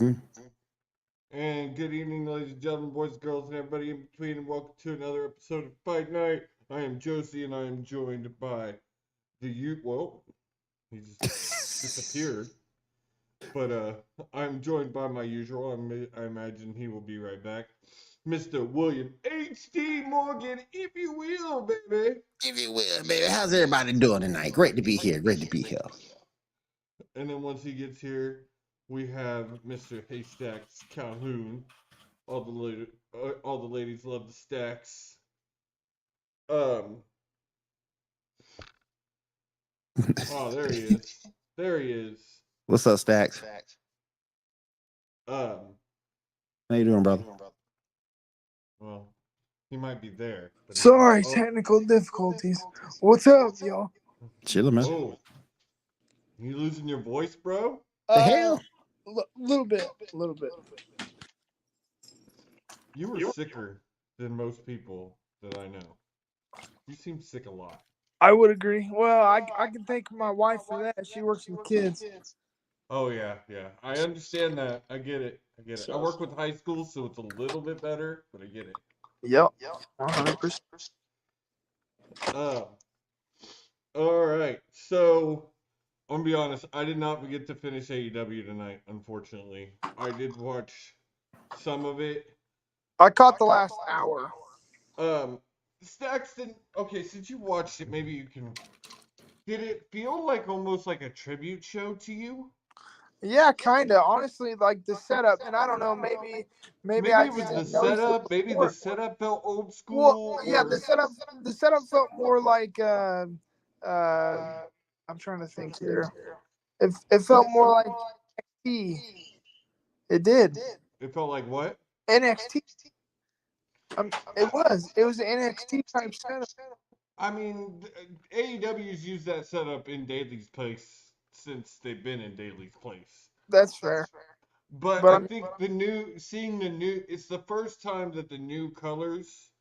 And good evening, ladies and gentlemen, boys and girls, and everybody in between, and welcome to another episode of Fight Night. I am Josie, and I am joined by well, he just disappeared. But I'm joined by my usual. I imagine he will be right back, Mr. William H.D. Morgan, if you will, baby. If you will, baby. How's everybody doing tonight? Great to be here. Great to be here. And then once he gets here, we have Mr. Haystacks Calhoun. All the ladies love the stacks. Um. Oh, there he is. There he is. What's up, Stacks? Um. How you doing, brother? Well, he might be there. Sorry, technical difficulties. What's up, y'all? Chilling, man. Oh, you losing your voice, bro? The hell? Little bit. You were sicker than most people that I know. You seem sick a lot. I would agree. Well, I can thank my wife for that. She works with kids. Oh yeah. I understand that. I get it. I work with high school, so it's a little bit better, but I get it. Yep. 100%. All right. So I'm gonna be honest. I did not get to finish AEW tonight, unfortunately. I did watch some of it. I caught the last hour. Staxton. Okay, since you watched it, maybe you can. Did it feel like almost like a tribute show to you? Yeah, kind of. Honestly, like the setup, and I don't know. Maybe I it was just the didn't notice setup. it Maybe before. the setup felt old school. Well, yeah, the setup felt more like I'm trying to think here. It felt more like NXT. It did. It felt like what? NXT. It was an NXT type setup. I mean, AEW's used that setup in Daly's place since they've been in Daly's place. That's fair. But I think it's the first time that the new colors.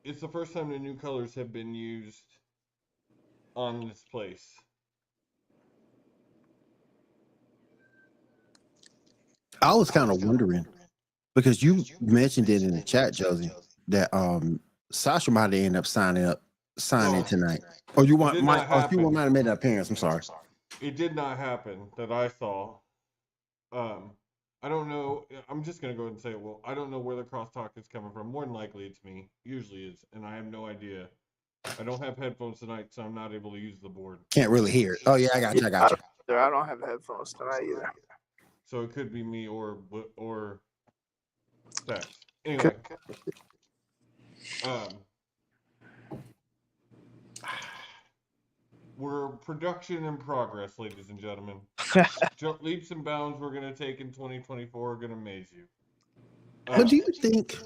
It's the first time the new colors have been used on this place. I was kind of wondering because you mentioned it in the chat, Josie, that Sasha might end up signing tonight. Or you might have made an appearance. I'm sorry. It did not happen that I saw. I don't know. I'm just gonna go ahead and say, well, I don't know where the crosstalk is coming from. More than likely, it's me. Usually is, and I have no idea. I don't have headphones tonight, so I'm not able to use the board. Can't really hear it. Oh yeah, I got you. I don't have headphones tonight either. So it could be me or Stacks. Anyway, we're production in progress, ladies and gentlemen. Leaps and bounds we're gonna take in 2024 are gonna amaze you. But do you think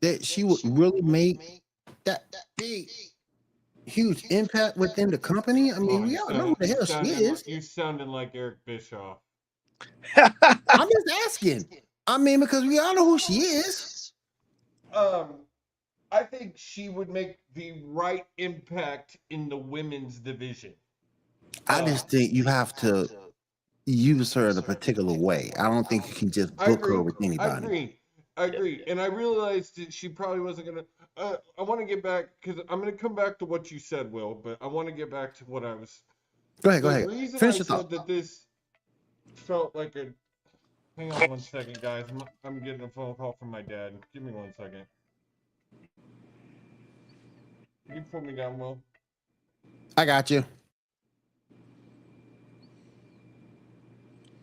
that she would really make that big, huge impact within the company? I mean, we all know who the hell she is. You sounding like Eric Bischoff. I'm just asking. I mean, because we all know who she is. I think she would make the right impact in the women's division. I just think you have to use her in a particular way. I don't think you can just book her with anybody. I agree. And I realized that she probably wasn't going to... I want to get back, because I'm going to come back to what you said, Will, but I want to get back to what I was... Go ahead. The reason I said that this felt like a... Hang on 1 second, guys. I'm getting a phone call from my dad. Give me 1 second. Can you put me down, Will? I got you.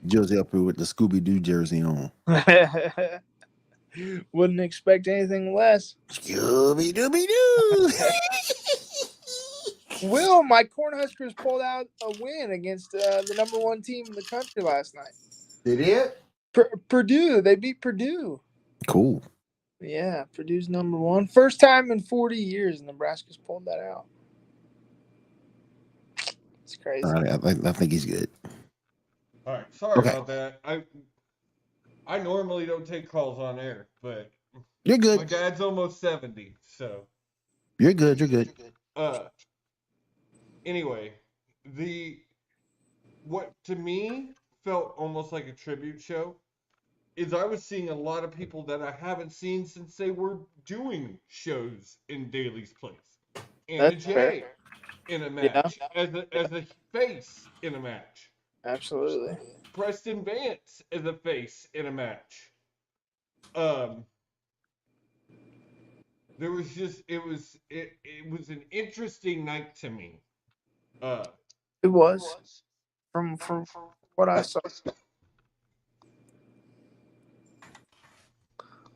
Josie up here with the Scooby-Doo jersey on. Wouldn't expect anything less. Scooby-Dooby-Doo! Will, my Cornhuskers pulled out a win against the number one team in the country last night. Did it? Purdue. They beat Purdue. Cool. Yeah, Purdue's number one. First time in 40 years Nebraska's pulled that out. It's crazy. I think he's good. All right, sorry about that. I normally don't take calls on air, but You're My good. dad's almost 70, so You're good. You're good. uh anyway, the what to me felt almost like a tribute show is I was seeing a lot of people that I haven't seen since they were doing shows in Daly's Place. Anna That's fair. Jay in a Yeah, match as a face in a match. absolutely. Preston Vance as a face in a match. Um, there was just it was an interesting night to me. Uh, It was from what I saw.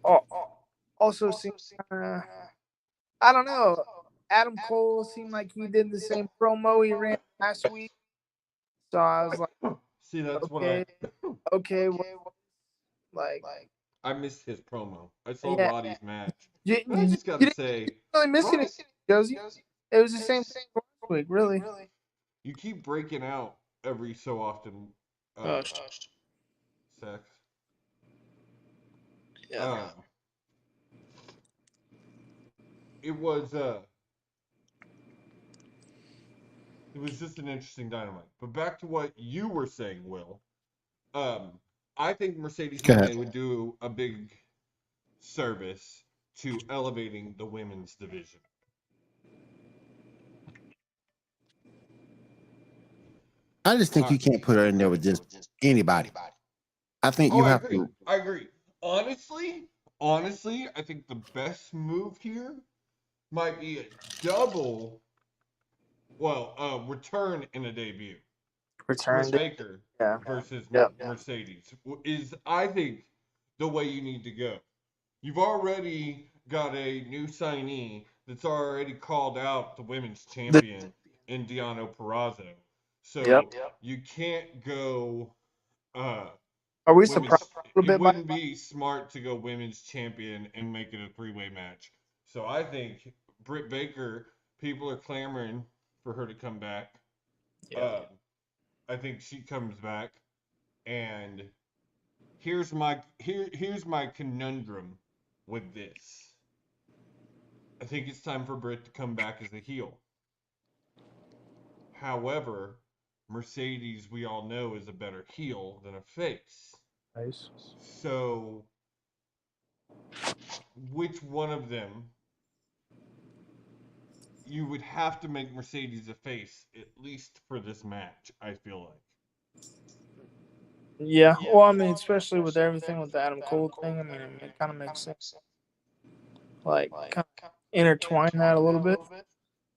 Oh, also seemed I don't know. Adam Cole seemed like he did the same promo he ran last week. So I was like, see, that's what okay, well, like, I missed his promo. I saw yeah, Roddy's match, you, and I you just gotta didn't say, really miss it, Josie. It was the same thing last week, really. you keep breaking out every so often. Oh, Sex. yeah. It was it was just an interesting dynamite. But back to what you were saying, Will. I think Mercedes Go ahead. Moné would do a big service to elevating the women's division. I just think you can't put her in there with just anybody. I think you I have agree. to. I agree. Honestly, I think the best move here might be a double, return in a debut. Britt Returned it. Baker Yeah. versus Yep. Mercedes is, I think, the way you need to go. You've already got a new signee that's already called out the women's champion in Deonna Purrazzo. So Yep. you can't go Are we women's. surprised a little It bit by wouldn't be smart to go women's champion and make it a three-way match. So I think Britt Baker, people are clamoring for her to come back. Yeah. I think she comes back, and here's my conundrum with this. I think it's time for Britt to come back as a heel. However, Mercedes, we all know, is a better heel than a face. Nice. So, which one of them? You would have to make Mercedes a face, at least for this match, I feel like. Yeah. Well, I mean, especially with everything with the Adam Cole thing, I mean, it kind of makes sense. Like, kind of intertwine that a little bit.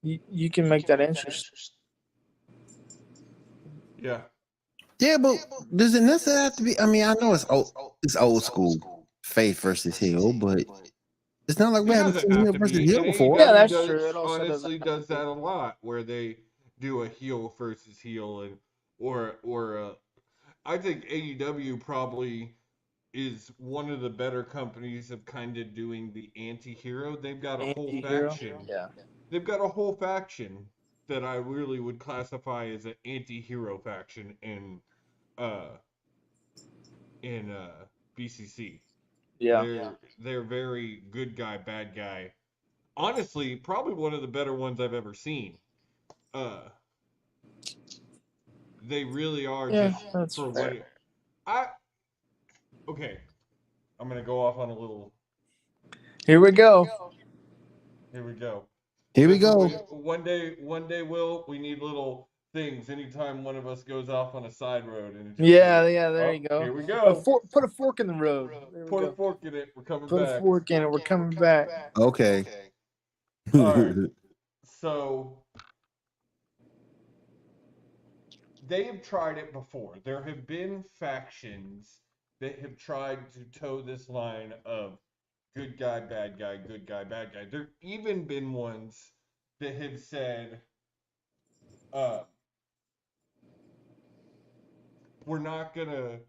You can make that interesting. Yeah. Yeah, but does it necessarily have to be? I mean, I know it's old school, face versus heel, but it's not like we It haven't doesn't seen have heel to versus be. heel And before. Yeah, AEW that's true. It also honestly doesn't have does to be. that a lot, where they do a heel versus heel, and I think AEW probably is one of the better companies of kind of doing the anti-hero. They've got a whole Anti-hero. faction. Yeah. They've got a whole faction that I really would classify as an anti-hero faction uh in BCC. Yeah. They're very good guy, bad guy. Honestly, probably one of the better ones I've ever seen. Uh, they really are Yeah, just that's for fair. what I. Okay, I'm gonna go off on a little. Here we go. Here we go. Here we That's what go. one day, Will, we need little things. Anytime one of us goes off on a side road, and it's just Yeah, like, yeah. There oh, you go. here we go. Put a fork in the road. There we Put a go. fork in it. We're coming Put a back. fork in it. We're coming back. Okay. All right. So they have tried it before. There have been factions that have tried to toe this line of good guy, bad guy, good guy, bad guy. There have even been ones that have said, uh, we're not gonna,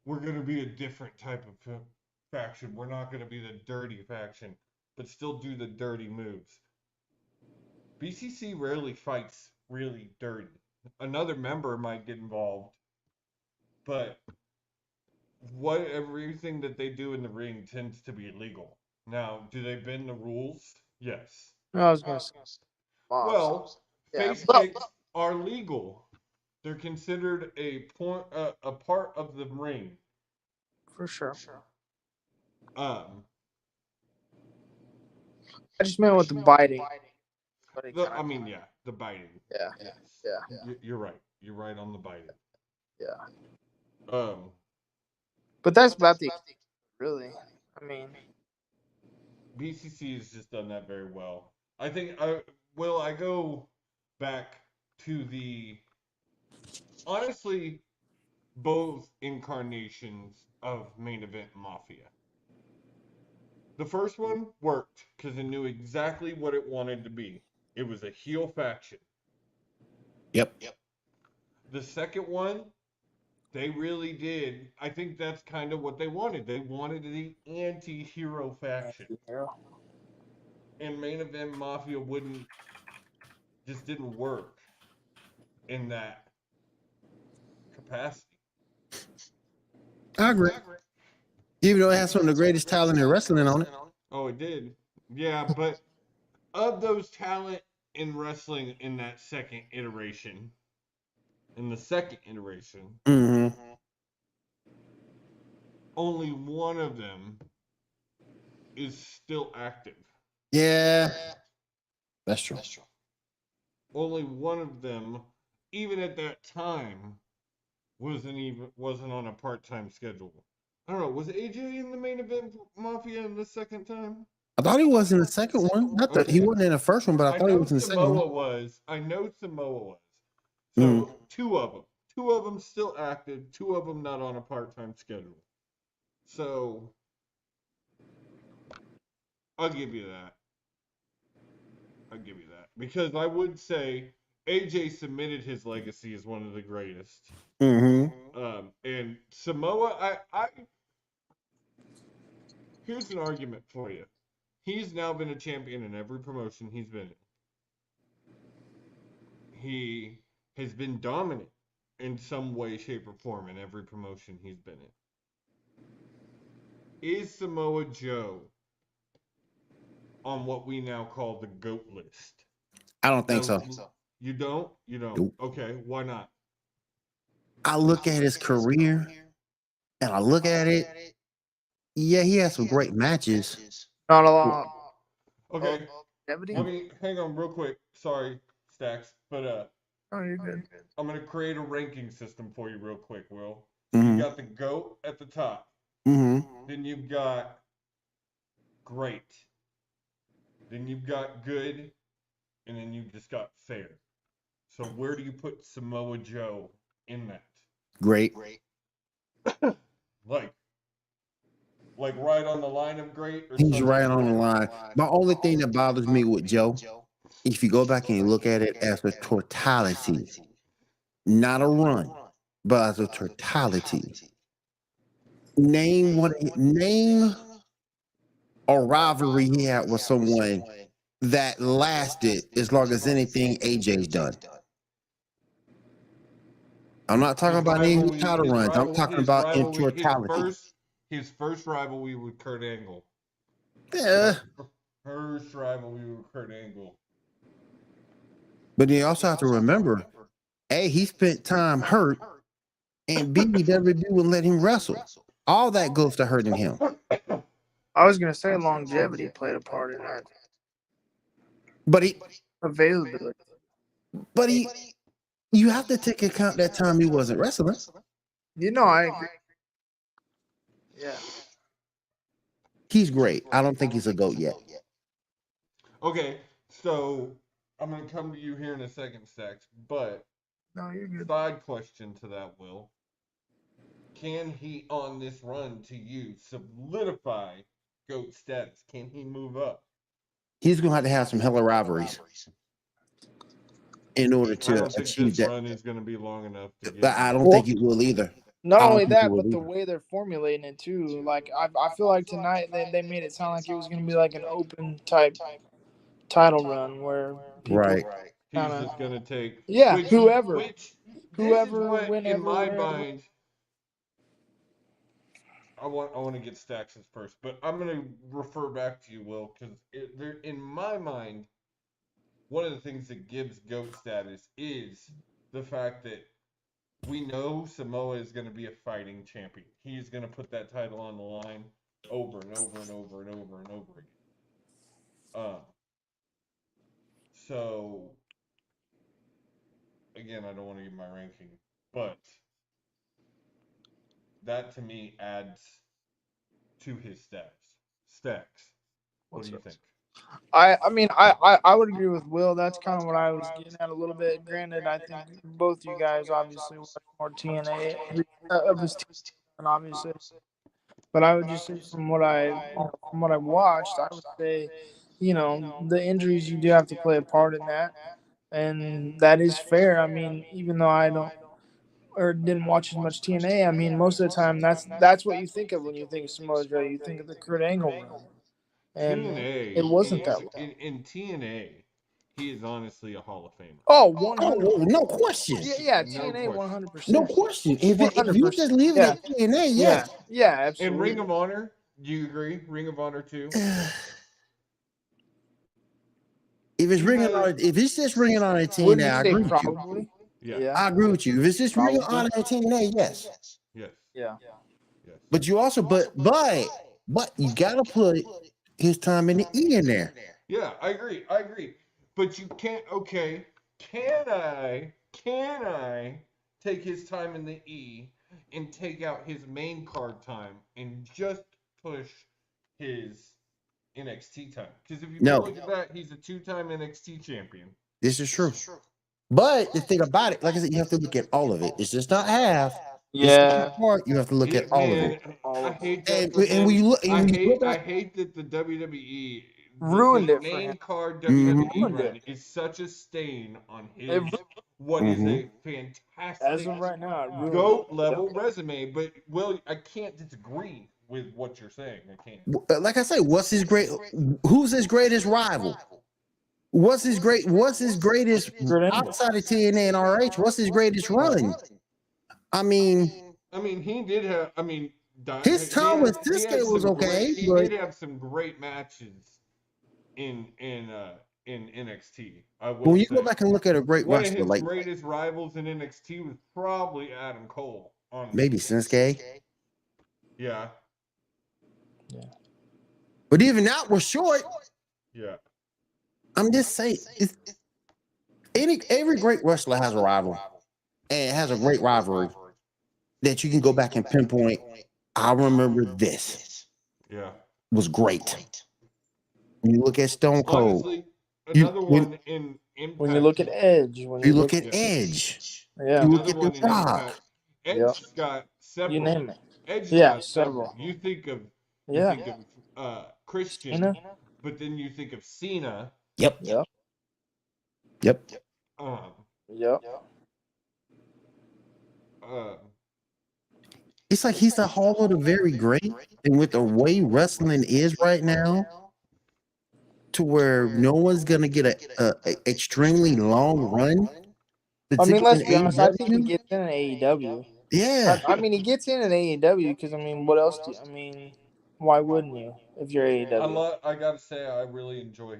we're gonna be a different type of faction. We're not gonna be the dirty faction, but still do the dirty moves. BCC rarely fights really dirty. Another member might get involved, but everything that they do in the ring tends to be illegal. Now, do they bend the rules? Yes. I was gonna say mobs. Well, Yeah, face but- kicks are legal. They're considered a part of the ring. for sure. Um, I just meant with the biting. I mean, yeah, the biting. Yeah. Yes. Yeah. You're right. You're right on the biting. Yeah. But that's about the really. I mean, BCC has just done that very well. I think I go back to the honestly both incarnations of main event Mafia. The first one worked because it knew exactly what it wanted to be. It was a heel faction. Yep. The second one, they really did. I think that's kind of what they wanted. They wanted the anti-hero faction. And main event Mafia didn't work in that capacity. I agree. Even though it has some of the greatest talent in wrestling on it. Oh, it did. Yeah, but of those talent in wrestling in that second iteration, Mm-hmm. only one of them is still active. Yeah. That's true. Only one of them, even at that time, wasn't on a part-time schedule. I don't know. Was AJ in the main event Mafia in the second time? I thought he was in the second one. He wasn't in the first one, but I thought he was in the second one. I know Samoa was. So two of them still active. Two of them not on a part-time schedule. So I'll give you that. Because I would say AJ cemented his legacy as one of the greatest. Mm-hmm. And Samoa, here's an argument for you. He's now been a champion in every promotion he's been in. He has been dominant in some way, shape, or form in every promotion he's been in. Is Samoa Joe on what we now call the GOAT list? I don't think so. You don't? You don't? Nope. Okay, why not? I look at his career and I look at it. Yeah, he has some great matches. not a lot. Okay. Longevity? Let me hang on real quick. Sorry, Stacks, but Oh, you're good. I'm gonna create a ranking system for you real quick, Will. Mhm. You got the GOAT at the top. Mm-hmm. Then you've got great. Then you've got good, and then you've just got fair. So where do you put Samoa Joe in that? Great. Like right on the line of great? Or He's something? right on the line. My only thing that bothers me with Joe, if you go back and you look at it as a totality, not a run, but as a totality. Name a rivalry he had with someone that lasted as long as anything AJ's done. I'm not talking about any title runs. I'm talking about in totality. His first rivalry with Kurt Angle. Yeah. First rivalry with Kurt Angle. But you also have to remember, A, he spent time hurt, and B, WWE wouldn't let him wrestle. All that goes to hurting him. I was gonna say longevity played a part in that. But Availability. you have to take account that time he wasn't wrestling. You know, I agree. Yeah. He's great. I don't think he's a GOAT yet. Okay, so I'm going to come to you here in a second, Stacks, but No, you're good. Side question to that, Will. Can he, on this run to you, solidify GOAT status? Can he move up? He's going to have some hella rivalries in order to achieve that. Run is going to be long enough to get But I don't think he will either. Not only that, but the way they're formulating it too. Like I feel like tonight they made it sound like it was going to be like an open type title run where people right. He's just going to take whoever, whenever in my mind. I want to get Stacks first, but I'm gonna refer back to you, Will, because in my mind, one of the things that gives GOAT status is the fact that we know Samoa is going to be a fighting champion. He's going to put that title on the line over and over and over and over and over again. So, again, I don't want to give my ranking, but that to me adds to his stats. Stacks. What do you think? I mean, I would agree with Will. That's kind of what I was getting at a little bit. Granted, I think both you guys obviously watch more TNA of his team, obviously. But I would just say from what I watched, I would say, the injuries, you do have to play a part in that, and that is fair. I mean, even though I don't or didn't watch as much TNA, I mean, most of the time that's what you think of when you think of Samoa Joe. You think of the Kurt Angle run. And TNA, it wasn't that long. In TNA, he is honestly a Hall of Famer. Oh, 100. No question. Yeah, TNA 100%. No question. If you just leave it at TNA, yes. Yeah, absolutely. And Ring of Honor, do you agree? Ring of Honor too? If it's just Ring of Honor TNA, I agree with you. Yeah. I agree with you. If it's just Ring of Honor TNA, yes. Yes. Yeah. Yes. But you also, but you gotta put his time in the E in there. Yeah, I agree. But you can't. Okay, can I take his time in the E and take out his main card time and just push his NXT time? Because if you look at that, he's a 2-time NXT champion. This is true. But the thing about it, like I said, you have to look at all of it. It's just not half. Yeah. You have to look at all of it. I hate that. I hate that the WWE ruined it. Main card WWE run is such a stain on his what is a fantastic as of right now GOAT level resume. But I can't disagree with what you're saying. I can't. Like I say, who's his greatest rival? What's his greatest outside of TNA and RH? What's his greatest run? I mean, he did have. His time with this guy was okay. He did have some great matches in NXT. When you go back and look at a great wrestler, one of his greatest rivals in NXT was probably Adam Cole. Honestly. Maybe Shinsuke. Yeah. But even that was short. Yeah. I'm just saying, every great wrestler has a rival, and has a great rivalry that you can go back and pinpoint. I remember this. Yeah. Was great. When you look at Stone Cold. Honestly, another one in Impact. When you look at Edge. When you look at Edge. Yeah. You look at The Rock. Edge's got several. You name it. Edge's got several. You think of Christian, Cena? But then you think of Cena. Yep. It's like he's the Hall of the Very Great, and with the way wrestling is right now, to where no one's gonna get a extremely long run. I mean, let's be honest. I think he gets in an AEW. Yeah. I mean, he gets in an AEW because what else? Why wouldn't you if you're AEW? I gotta say, I really enjoy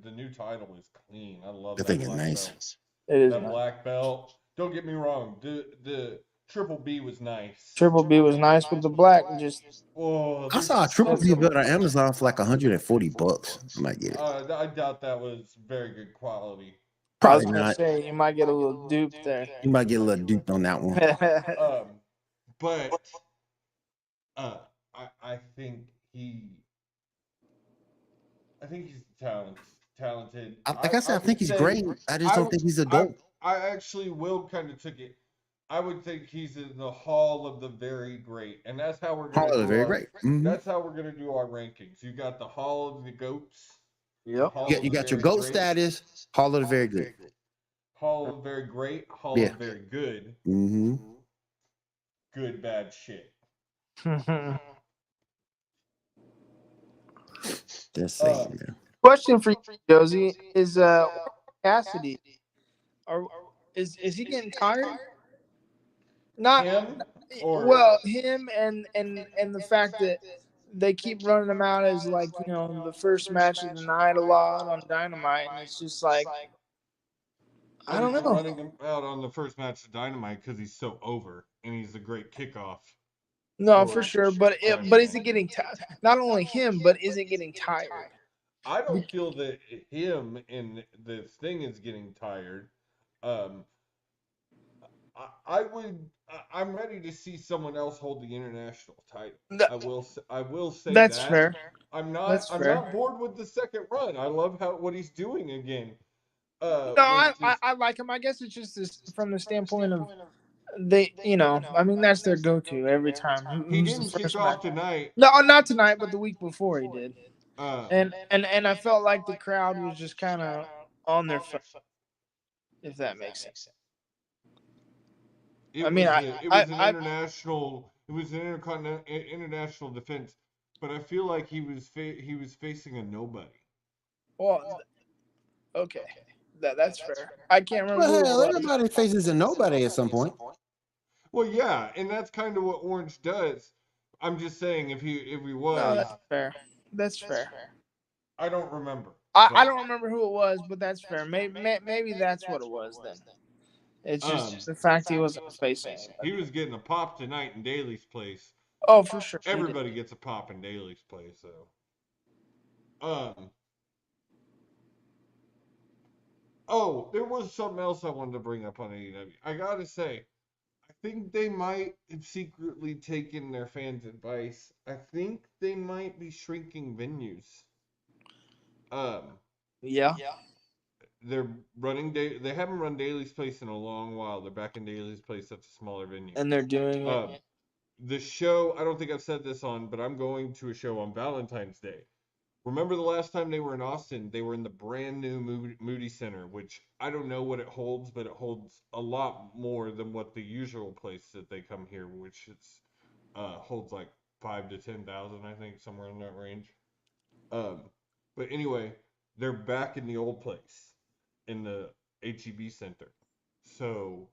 the new title is clean. I love that. I think it's nice. It is that black belt. Don't get me wrong. The Triple B was nice. Triple B was nice, but the black just. I saw a Triple B built on Amazon for like $140. I might get it. I doubt that was very good quality. Probably not. Say, you might get a little duped there. You might get a little duped on that one. But I think he's talented. Like I said, I think he's great. I just don't think he's a GOAT. I actually will kind of took it. I would think he's in the Hall of the Very Great, and that's how we're going to do great. That's how we're going to do our rankings. You got the Hall of the Goats. Yep. You got your GOAT status, Hall of the Very Great. Hall of the Very Great, Hall of the Very Good. Mm-hmm. Good, bad shit. Just saying. Question for you, Josie, is Cassidy, is he getting tired? Not him? Well, him and the fact that they keep running him out as like the first match of the night a lot on Dynamite, and it's just like I don't know. Running him out on the first match of Dynamite because he's so over and he's a great kickoff. No, for sure, but is it getting tired? Not only him, but is it getting tired? I don't feel that him and the thing is getting tired. I'm ready to see someone else hold the international title. I will say That's that. fair. I'm not That's fair. not bored with the second run. I love what he's doing again. No, I like him. I guess it's just from the standpoint of they, I mean that's their go-to every time. He didn't kick off tonight. No, not tonight, but the week before he did. And I felt like the crowd was just kind of on their foot, if that makes sense. It was an international defense, but I feel like he was facing a nobody. Well, okay, that's fair. I can't remember. Well, hell, everybody faces a nobody at some point. Well, yeah, and that's kind of what Orange does. I'm just saying, if he was. No, that's fair. That's fair. I don't remember. I don't remember who it was, but that's fair. Maybe that's what it was then. It's just the fact he wasn't facing. He was getting a pop tonight in Daly's place. Oh, for sure. Everybody gets a pop in Daly's place, though. Oh, there was something else I wanted to bring up on AEW. I gotta say, I think they might have secretly taken their fans' advice. I think they might be shrinking venues. Yeah. They're running they haven't run Daly's place in a long while. They're back in Daly's place. That's a smaller venue. And they're doing it. The show, I don't think I've said this on, but I'm going to a show on Valentine's Day. Remember the last time they were in Austin? They were in the brand new Moody Center, which I don't know what it holds, but it holds a lot more than what the usual place that they come here, which holds like 5,000 to 10,000, I think, somewhere in that range. But anyway, they're back in the old place, in the HEB Center. So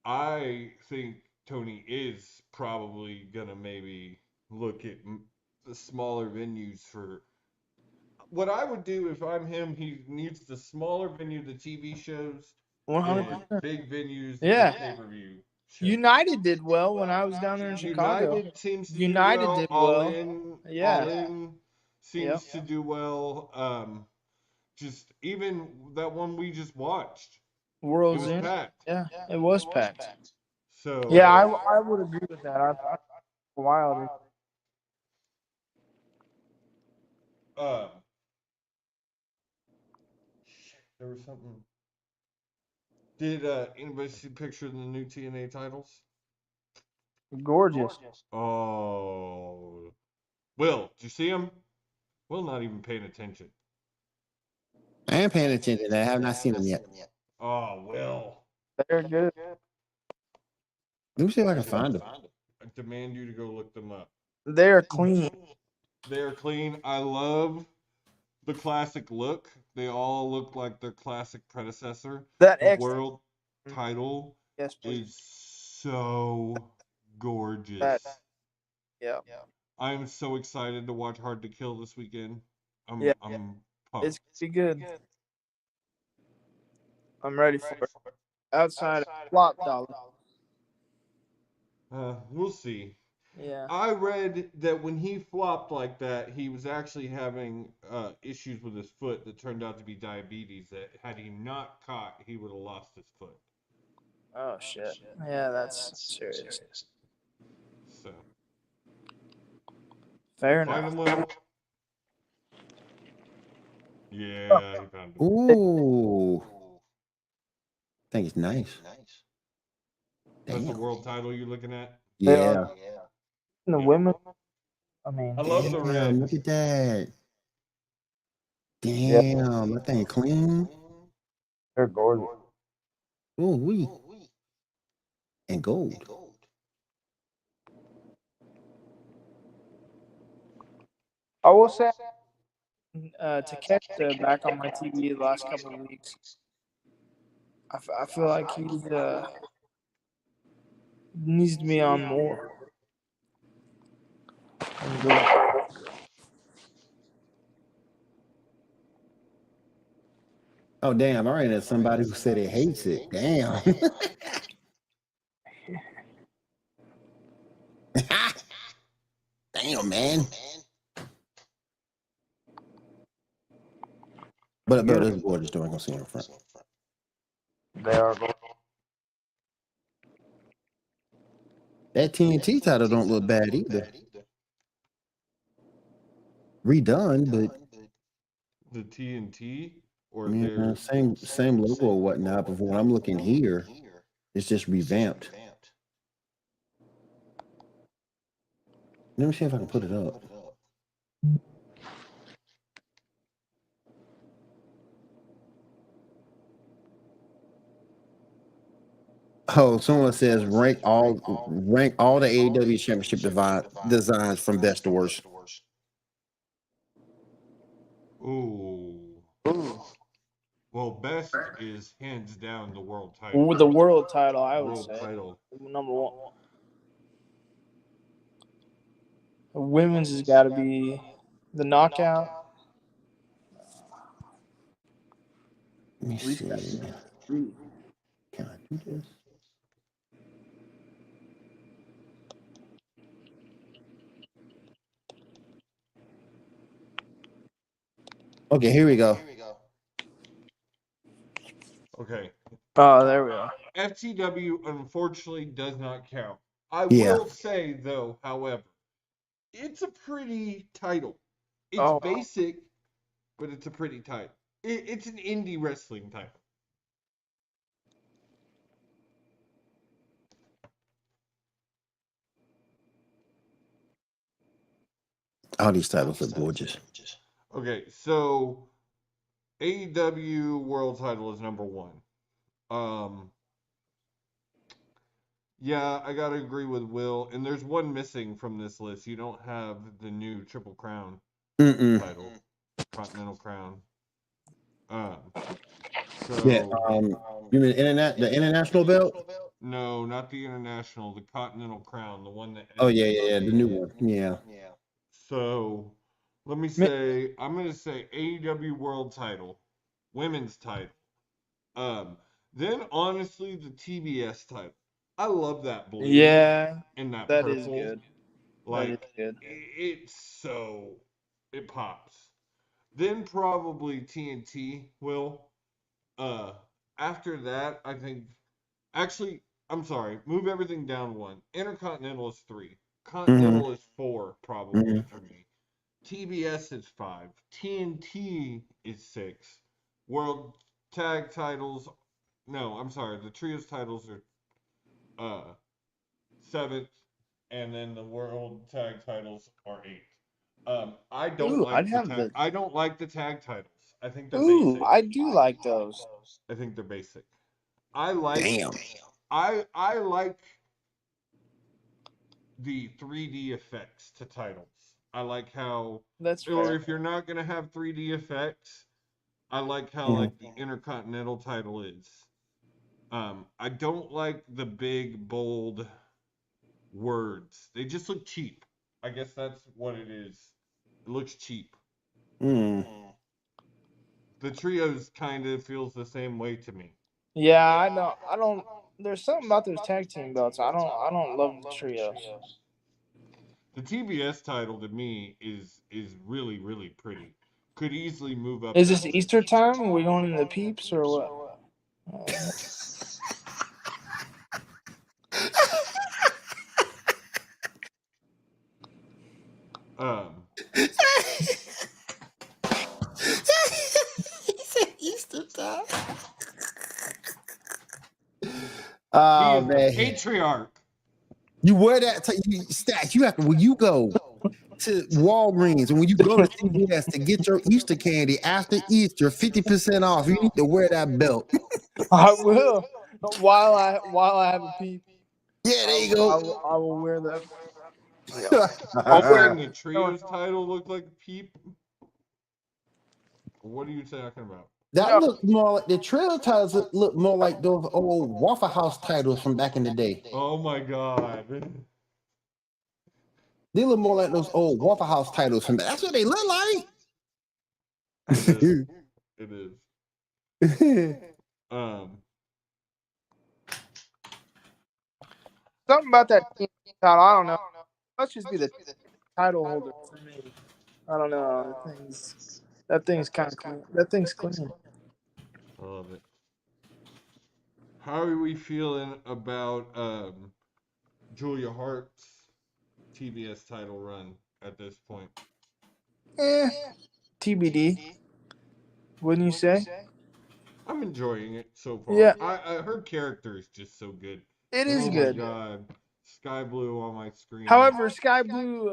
I think Tony is probably gonna maybe look at the smaller venues for. What I would do if I'm him, he needs the smaller venue, the TV shows, 100%. big venues, yeah. pay-per-view. United did well when I was down there in Chicago. United did well. All In seems to do well. Just even that one we just watched. World's End. Packed. Yeah, it was packed. So yeah, I would agree with that. I Wilder. There was something. Did anybody see a picture of the new TNA titles? Gorgeous. Oh. Will, did you see them? Will not even paying attention. I am paying attention. I have not seen them yet. Oh, Will. They're good. Let me see if I can find them. I demand you to go look them up. They're clean. They're clean. I love the classic look. They all look like their classic predecessor. That the world title is so gorgeous. Yeah. I'm so excited to watch Hard to Kill this weekend. I'm pumped. It's gonna be good. I'm ready for it. Outside flop dollar. We'll see. Yeah. I read that when he flopped like that, he was actually having issues with his foot that turned out to be diabetes. That had he not caught, he would have lost his foot. Oh shit! Yeah, that's serious. So. Fair enough. Yeah, he found it. Ooh. I think it's nice. That's the world title you're looking at? Yeah. The women. I mean, I love the red. Look at that. Damn, that thing clean. They're gorgeous. Ooh, wee. And gold. I will say, to catch back on my TV the last couple of weeks, I feel like needs to be on more. Oh damn! I ran into somebody who said it hates it. Damn. Damn, man. But this board is doing gonna see in front. They are. That TNT title don't look bad either. Redone, but The TNT or yeah, their same logo or whatnot. But when I'm looking here, it's just revamped. Let me see if I can put it up. Oh, someone says rank all the AEW championship designs from best to worst. Ooh. Well, best is hands down the world title. With the world title, I would World say title. number one. The women's has got to be the knockout. Let me see. Can I do this? Okay, here we go. Okay. Oh, there we are. FTW unfortunately does not count. I will say though, however, it's a pretty title. It's basic, but it's a pretty title. It's an indie wrestling title. All these titles are gorgeous. Okay, so AEW world title is number one. Yeah, I gotta agree with Will. And there's one missing from this list. You don't have the new Triple Crown title, Continental Crown. You mean the international belt? No, not the international. The Continental Crown, the one that. Oh yeah, the new one. Yeah. So, let me say, I'm gonna say AEW World Title, Women's Title. Then honestly, the TBS title. I love that blue. Yeah, and that that purple. is good. Like, that is good. It pops. Then probably TNT will. After that, I think. Actually, I'm sorry. Move everything down one. Intercontinental is 3. Continental is 4, probably for me. TBS is 5. TNT is 6. World tag titles. No, I'm sorry. The trios titles are 7th, and then the world tag titles are 8th. I don't like the tag titles. I think they're basic. I do like those. I think they're basic. I like I like the 3D effects to titles. I like how if you're not gonna have 3D effects, I like how like the Intercontinental title is. I don't like the big bold words. They just look cheap. I guess that's what it is. It looks cheap. The trios kind of feels the same way to me. Yeah, I know. I don't. There's something about those tag team belts. I don't love the trios. The TBS title to me is really really pretty. Could easily move up. Is this Easter time? Are we going into the peeps or what? Easter time. Oh man, patriarch. You wear that Stack. You have to when you go to Walgreens and when you go to CVS to get your Easter candy after Easter, 50% off. You need to wear that belt. I will. While I have a peep. Yeah, there you go. I will wear that. I'm wearing the trios title look like a peep. What are you talking about? That looked more like the trail titles look more like those old Waffle House titles from back in the day. Oh my god. They look more like those old Waffle House titles from that's what they look like. It is. Something about that team title, I don't know. Must just be the title holder for me. I don't know. That thing's kind of clean. That thing's clean. I love it. How are we feeling about Julia Hart's TBS title run at this point? TBD. Wouldn't you say? I'm enjoying it so far. Yeah. Her character is just so good. It is good. Oh my god. Sky Blue on my screen. However, Sky Blue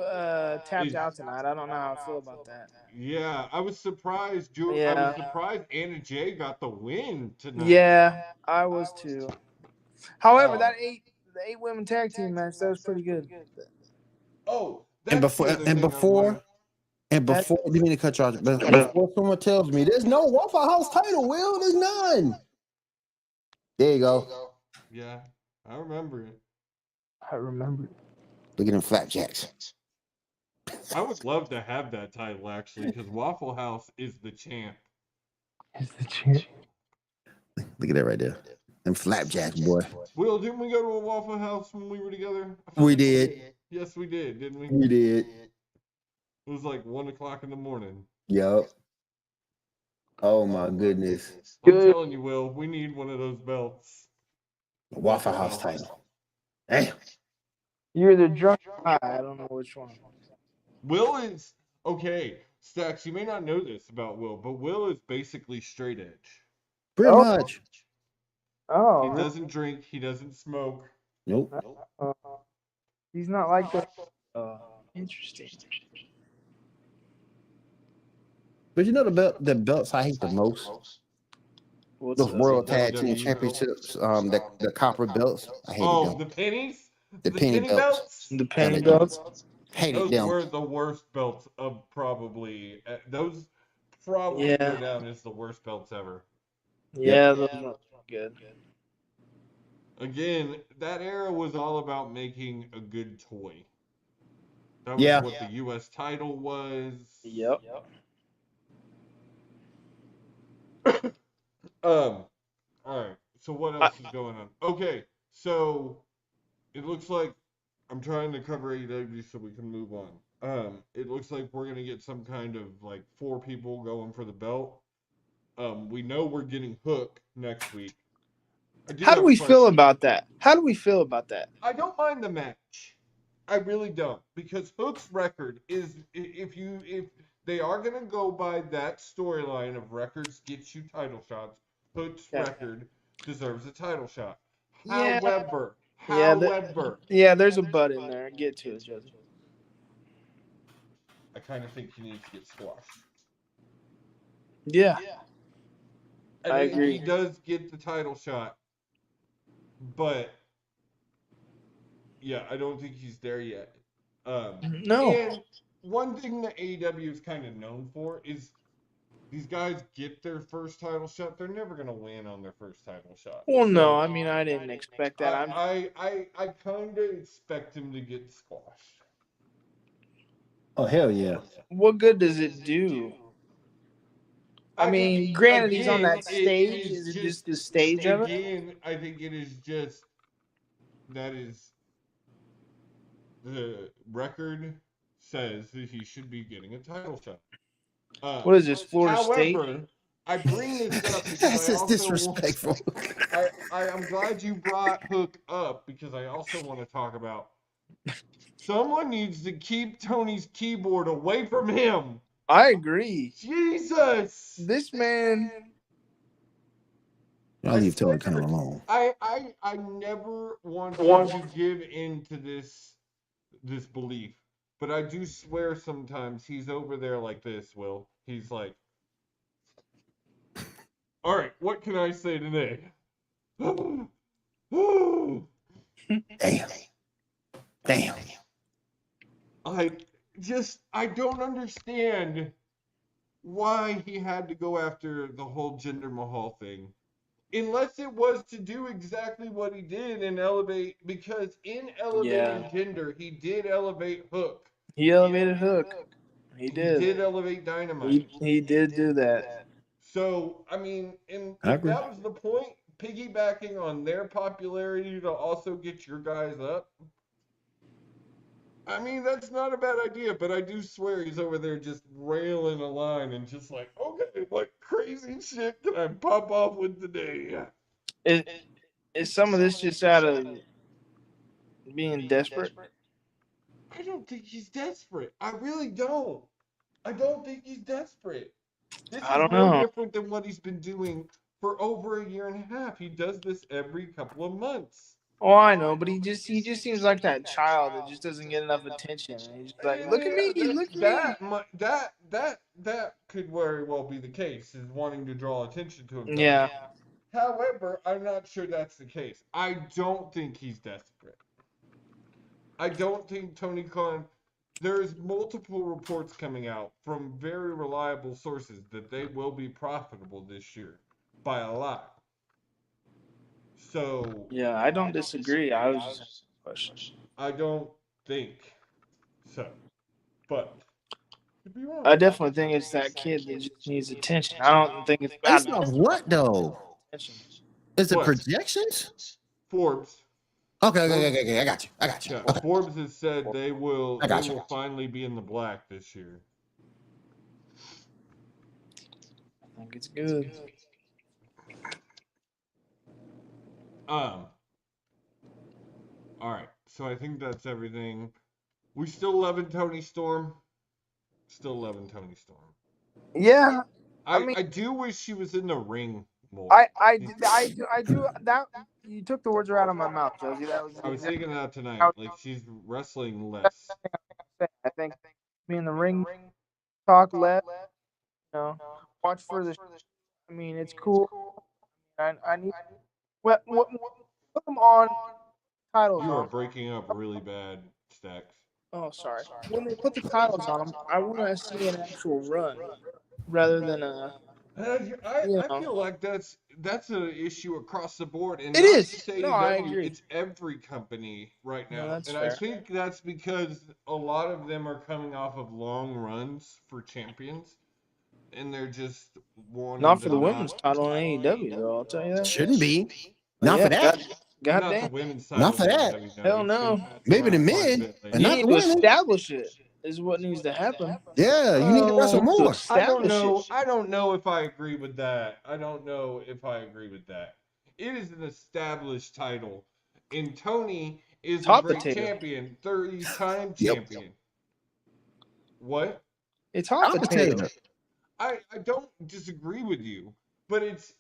tapped out tonight. I don't know how I feel about that. Yeah, I was surprised. I was surprised Anna Jay got the win tonight. Yeah, I was too. However, the 8 women tag team match, that was pretty good. Oh, and before, let me to cut you off. But before someone tells me there's no Waffle House title, Will, there's none. There you go. Yeah, I remember it. Look at them flapjacks. I would love to have that title actually, because Waffle House is the champ. Look at that right there. Them flapjacks, boy. Will, didn't we go to a Waffle House when we were together? We did. Yes, we did, didn't we? We did. It was like 1:00 in the morning. Yup. Oh my goodness. I'm telling you, Will, we need one of those belts. Waffle House title. Damn. You're the drunk guy. I don't know which one. Will is okay. Stacks, you may not know this about Will, but Will is basically straight edge. Pretty much. Oh. He doesn't drink. He doesn't smoke. Nope. He's not like that. Interesting. But you know the belts I hate the most? Those World Tag Team Championships, the copper belts. I hated them. The pennies? The penny belts. The penny belts. Hated Those them. were the worst belts of probably. Those probably go down as the worst belts ever. Yeah, those are good. Again, that era was all about making a good toy. That was what the U.S. title was. Yep. All right. So what else is going on? Okay, so it looks like I'm trying to cover AEW so we can move on. It looks like we're gonna get some kind of like 4 people going for the belt. We know we're getting Hook next week. How do we feel about that? I don't mind the match. I really don't, because Hook's record is if they are gonna go by that storyline of records gets you title shots, Hook's record deserves a title shot. However, there's a but in there. Get to it, Joseph. I kind of think he needs to get squashed. Yeah. I agree. He does get the title shot, but yeah, I don't think he's there yet. No. And one thing that AEW is kind of known for is these guys get their first title shot. They're never going to win on their first title shot. Well, no, I mean, I didn't expect that. I kind of expect him to get squashed. Oh, hell yeah. What good does it do? I mean, granted, he's on that stage. Is it just the stage of it? Again, I think it is just that is the record says that he should be getting a title shot. What is this, Florida State? I bring this up because This is disrespectful. I'm glad you brought Hook up because I also want to talk about someone needs to keep Tony's keyboard away from him. I agree. Jesus! This man. I'll leave Tony kind of alone. I never want to give in to this belief, but I do swear sometimes he's over there like this, Will. He's like, all right, what can I say today? Damn. I don't understand why he had to go after the whole Jinder Mahal thing. Unless it was to do exactly what he did and elevate, because in elevating Jinder, he did elevate Hook. He elevated Hook. He He did. did elevate Dynamite. He did do that. So, I mean, and I if agree. that was the point, piggybacking on their popularity to also get your guys up, I mean, that's not a bad idea, but I do swear he's over there just railing a line and just like, okay, what crazy shit can I pop off with today? Is some of this just out of being desperate? I don't think he's desperate. I really don't. I don't think he's desperate. This I is don't no know. different than what he's been doing for over a year and a half. He does this every couple of months. Oh, I know, but he just seems like that child that just doesn't get enough attention. And he's just like, look at me, look at me. That could very well be the case, is wanting to draw attention to himself. Yeah. However, I'm not sure that's the case. I don't think he's desperate. I don't think Tony Khan. There's multiple reports coming out from very reliable sources that they will be profitable this year by a lot. So Yeah, I don't disagree. I was just question. I don't think so, but could be wrong. I definitely think it's that kid that just needs attention. I don't think it's Based about off what though? attention. Is it What? projections? Forbes. Okay. I got you. Yeah, Okay. Forbes has said they will I got you. finally be in the black this year. I think it's good. All right. So I think that's everything. We still loving Tony Storm. Still loving Tony Storm. Yeah, I do wish she was in the ring more. I do that. You took the words right out of my mouth, Josie. That was. I was thinking that tonight. Like, she's wrestling less. I think me in the ring, talk less. You know, watch for the. I mean, it's cool. I need. What put them on titles You are on. breaking up really bad, Stacks. Oh, sorry. When they put the titles on them, I want to see an actual run rather than a. I feel like that's an issue across the board, and It not is. just No, I AEW, agree. it's every company right No, now, that's and fair. I think that's because a lot of them are coming off of long runs for champions, and they're just wanting Not for to the women's title in AEW, though. I'll tell you that. Shouldn't be. But Not yeah, for that. God not the damn. women's Not title. for that. in WWE. Hell no. It's been Maybe the around quite a men, bit but lately. You not need the to women. establish it. Is what needs to happen. Yeah, you need to wrestle Oh, more. I don't Establish know. it. I don't know if I agree with that. It is an established title, and Tony is Hot a great potato. champion, 30-time Yep. champion. What? It's hot Hot potato. potato. I don't disagree with you, but it's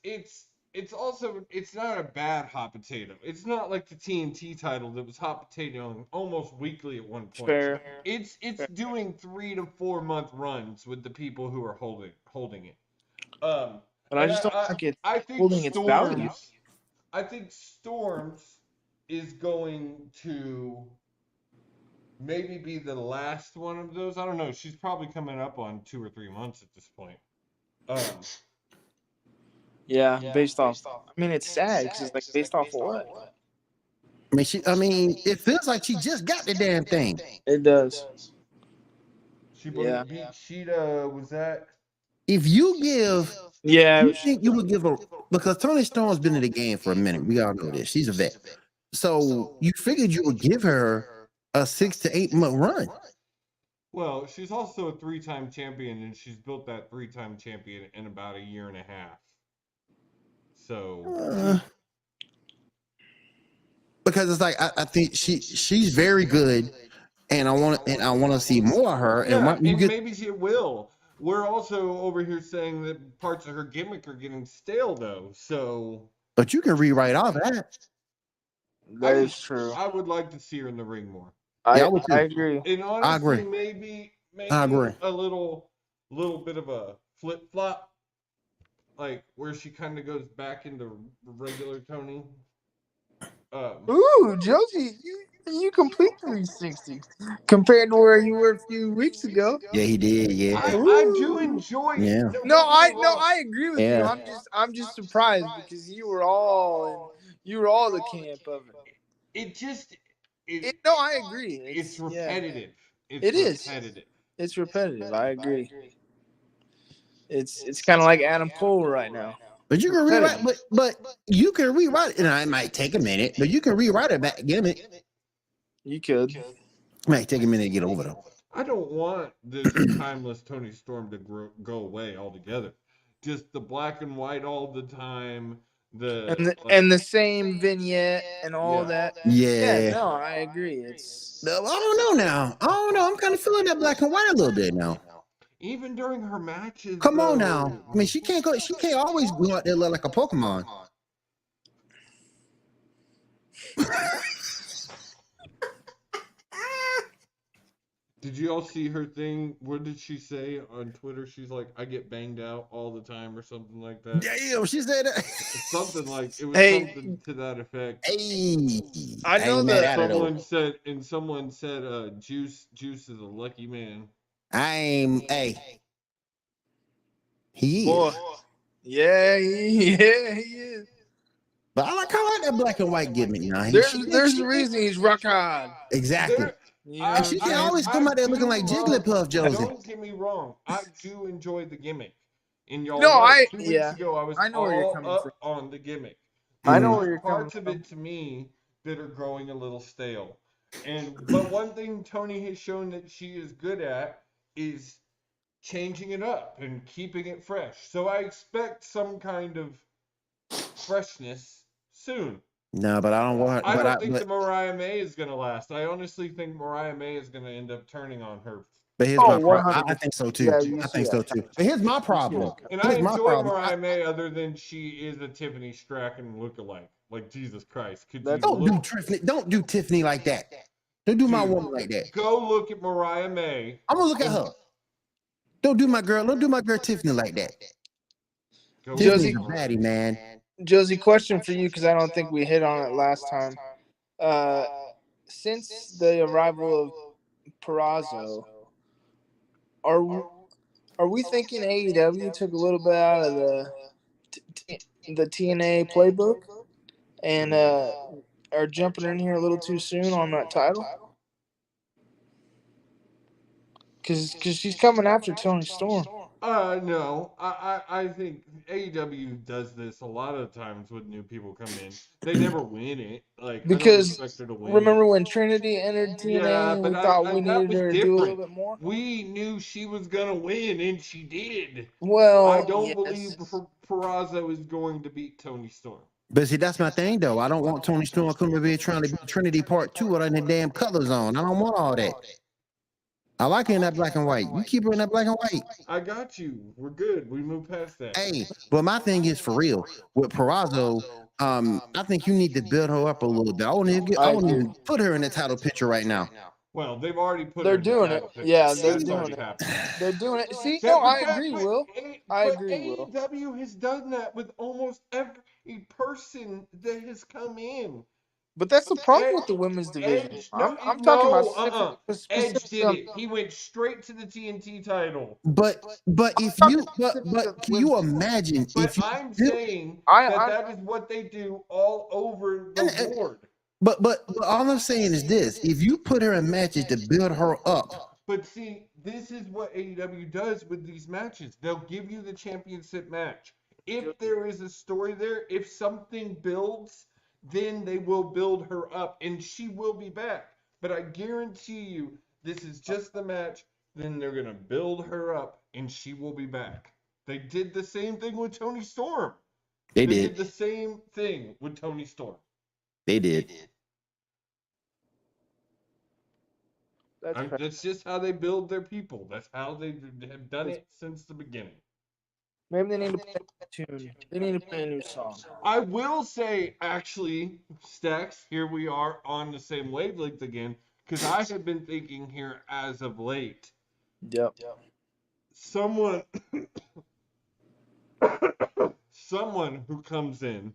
also it's not a bad hot potato. It's not like the TNT title that was hot potato almost weekly at one point. Fair. It's doing 3 to 4 month runs with the people who are holding it. But I just don't think it's I think holding its value. I think Storms is going to maybe be the last one of those. I don't know. She's probably coming up on 2 or 3 months at this point. Yeah, based off. I mean, it's sad because it's like based off of what? I mean, it feels like she just got the damn thing. It does. She Yeah. beat Sheeta. Was that? If you give, Yeah. you think you would give her, because Tony Storm's been in the game for a minute. We all know this. She's a vet. So you figured you would give her a 6 to 8 month run. Well, she's also a 3-time champion, and she's built that 3-time champion in about a year and a half. So. Because it's like I think she's very good, and I want to see more of her. And Yeah, you and get, maybe she will. We're also over here saying that parts of her gimmick are getting stale, though. So. but you can rewrite all that. That is true. I would like to see her in the ring more. Yeah, I would too. I agree. And honestly, agree. maybe I agree. a little bit of a flip flop, like where she kind of goes back into regular Tony. Ooh, Josie, You complete 360 compared to where you were a few weeks ago. Yeah, he did. Yeah. I do enjoy. Yeah. Don't No, get me wrong. I agree with you. Yeah. I'm just surprised because you were all the camp of it. It just. No, I agree. It's yeah. repetitive. It is. Repetitive. It's repetitive. I agree. It's kind of like Adam Cole right now. But you can rewrite, but you can rewrite it, and it might take a minute, but you can rewrite it back gimmick. You could. It might take a minute to get over though. I don't want this timeless Tony Storm to go away altogether. Just the black and white all the time. And the same vignette and all that. Yeah. No, I agree. It's. I don't know now. I don't know. I'm kind of feeling that black and white a little bit now. Even during her matches. Come on now. I mean, she can't go. She can't always go out there look like a Pokemon. Did you all see her thing? What did she say on Twitter? She's like, I get banged out all the time or something like that. Damn, she said that. Something like it was something to that effect. Hey, I know that someone said Juice is a lucky man. He Boy. is. Yeah, he is. But I like that black and white gimmick now. There's a reason he's rock hard. Exactly. And she can always come out there looking like Jigglypuff, Josie. Don't get me wrong. I do enjoy the gimmick. And y'all No, know, 2 weeks ago, I was know where you're all coming up from. on the gimmick. I know where you're coming Parts of it to me that are growing a little stale. But one thing Tony has shown that she is good at is changing it up and keeping it fresh. So I expect some kind of freshness soon. No, but I don't want. I don't think the Mariah May is going to last. I honestly think Mariah May is going to end up turning on her. But here's my problem. I think so too. I think so too. But here's my problem. And I enjoy Mariah May other than she is a Tiffany Stratton lookalike. Like, Jesus Christ. Don't do Tiffany like that. Don't do my woman like that. Go look at Mariah May. I'm going to look at her. Don't do my girl Tiffany like that. Tiffany's a baddie, man. Josie, question for you because I don't think we hit on it last time. Since the arrival of Purrazzo, are we thinking AEW took a little bit out of the TNA playbook and are jumping in here a little too soon on that title? Because she's coming after Toni Storm. No. I think AEW does this a lot of times when new people come in. They never win it. Like, because I don't expect her to win. Remember when Trinity entered TNA and we thought we needed her to do a little bit more? We knew she was going to win, and she did. Well, I don't believe Purrazzo is going to beat Toni Storm. But see, that's my thing, though. I don't want Toni Storm coming over here trying to be Trinity Part 2 without any damn colors on. I don't want all that. I like her in that black and white. You keep her in that black and white. I got you. We're good. We move past that. Hey, but my thing is for real. With Purrazzo, I think you need to build her up a little bit. I won't even put her in the title picture right now. Well, they've already put They're her in doing the it. title Yeah, picture. they're That's doing already it. happened. They're doing it. See, no, I agree, Will. I agree, Will. AEW has done that with almost every person that has come in. But that's the problem with the women's division. I'm talking about Edge did it. He went straight to the TNT title. But if you can you imagine if I'm saying that is what they do all over the board. But all I'm saying is this: if you put her in matches to build her up. But see, this is what AEW does with these matches. They'll give you the championship match. If there is a story there, if something builds, then they will build her up, and she will be back. But I guarantee you, this is just the match. Then they're going to build her up, and she will be back. They did the same thing with Toni Storm. They did the same thing with Toni Storm. They did. That's just how they build their people. That's how they have done it since the beginning. Maybe they need to play a tune. They need to play a new song. I will say, actually, Stacks, here we are on the same wavelength again, because I have been thinking here as of late. Yep. Someone who comes in